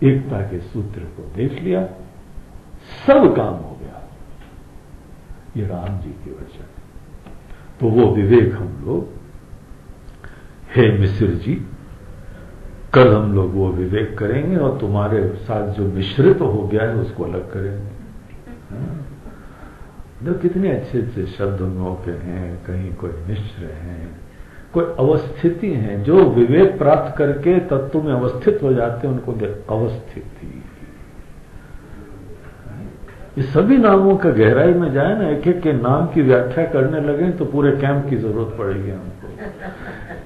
एकता के सूत्र को देख लिया, सब काम हो गया। ये राम जी के वचन। तो वो विवेक हम लोग, हे मिश्र जी, कल हम लोग वो विवेक करेंगे, और तुम्हारे साथ जो मिश्रित हो गया है उसको अलग करेंगे। देखो कितने अच्छे अच्छे शब्द हम लोग के हैं, कहीं कोई मिश्र हैं, कोई अवस्थिति हैं, जो विवेक प्राप्त करके तत्व में अवस्थित हो जाते हैं, उनको अवस्थिति। ये सभी नामों का गहराई में जाए ना, एक एक के नाम की व्याख्या करने लगे तो पूरे कैंप की जरूरत पड़ेगी हमको,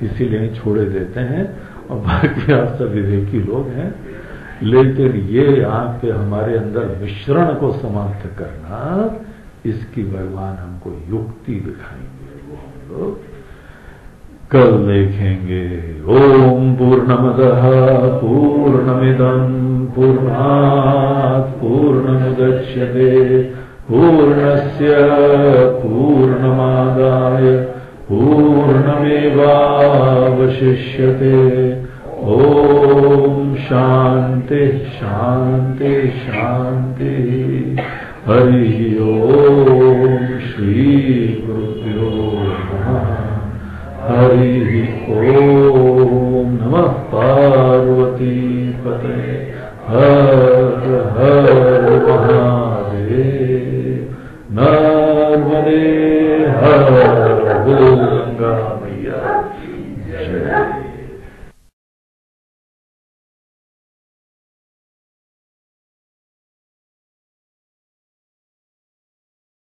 इसीलिए छोड़े देते हैं। और बाकी आप सब विवेकी लोग हैं, लेकिन ये यहाँ पे हमारे अंदर मिश्रण को समाप्त करना, इसकी भगवान हमको युक्ति दिखाएंगे। वो कल देखेंगे। ओम पूर्णमदः पूर्णमिदं पूर्णात् पूर्णमुदच्यते पूर्णस्य पूर्णमादाय पूर्णमेवावशिष्यते। ओम शांति शांति शांति। हरि ओम श्री गुरुभ्यो नमः। हरि ओम नमः पार्वती पते। हर हर महादेव। नर्मदे हर गंगा मैया।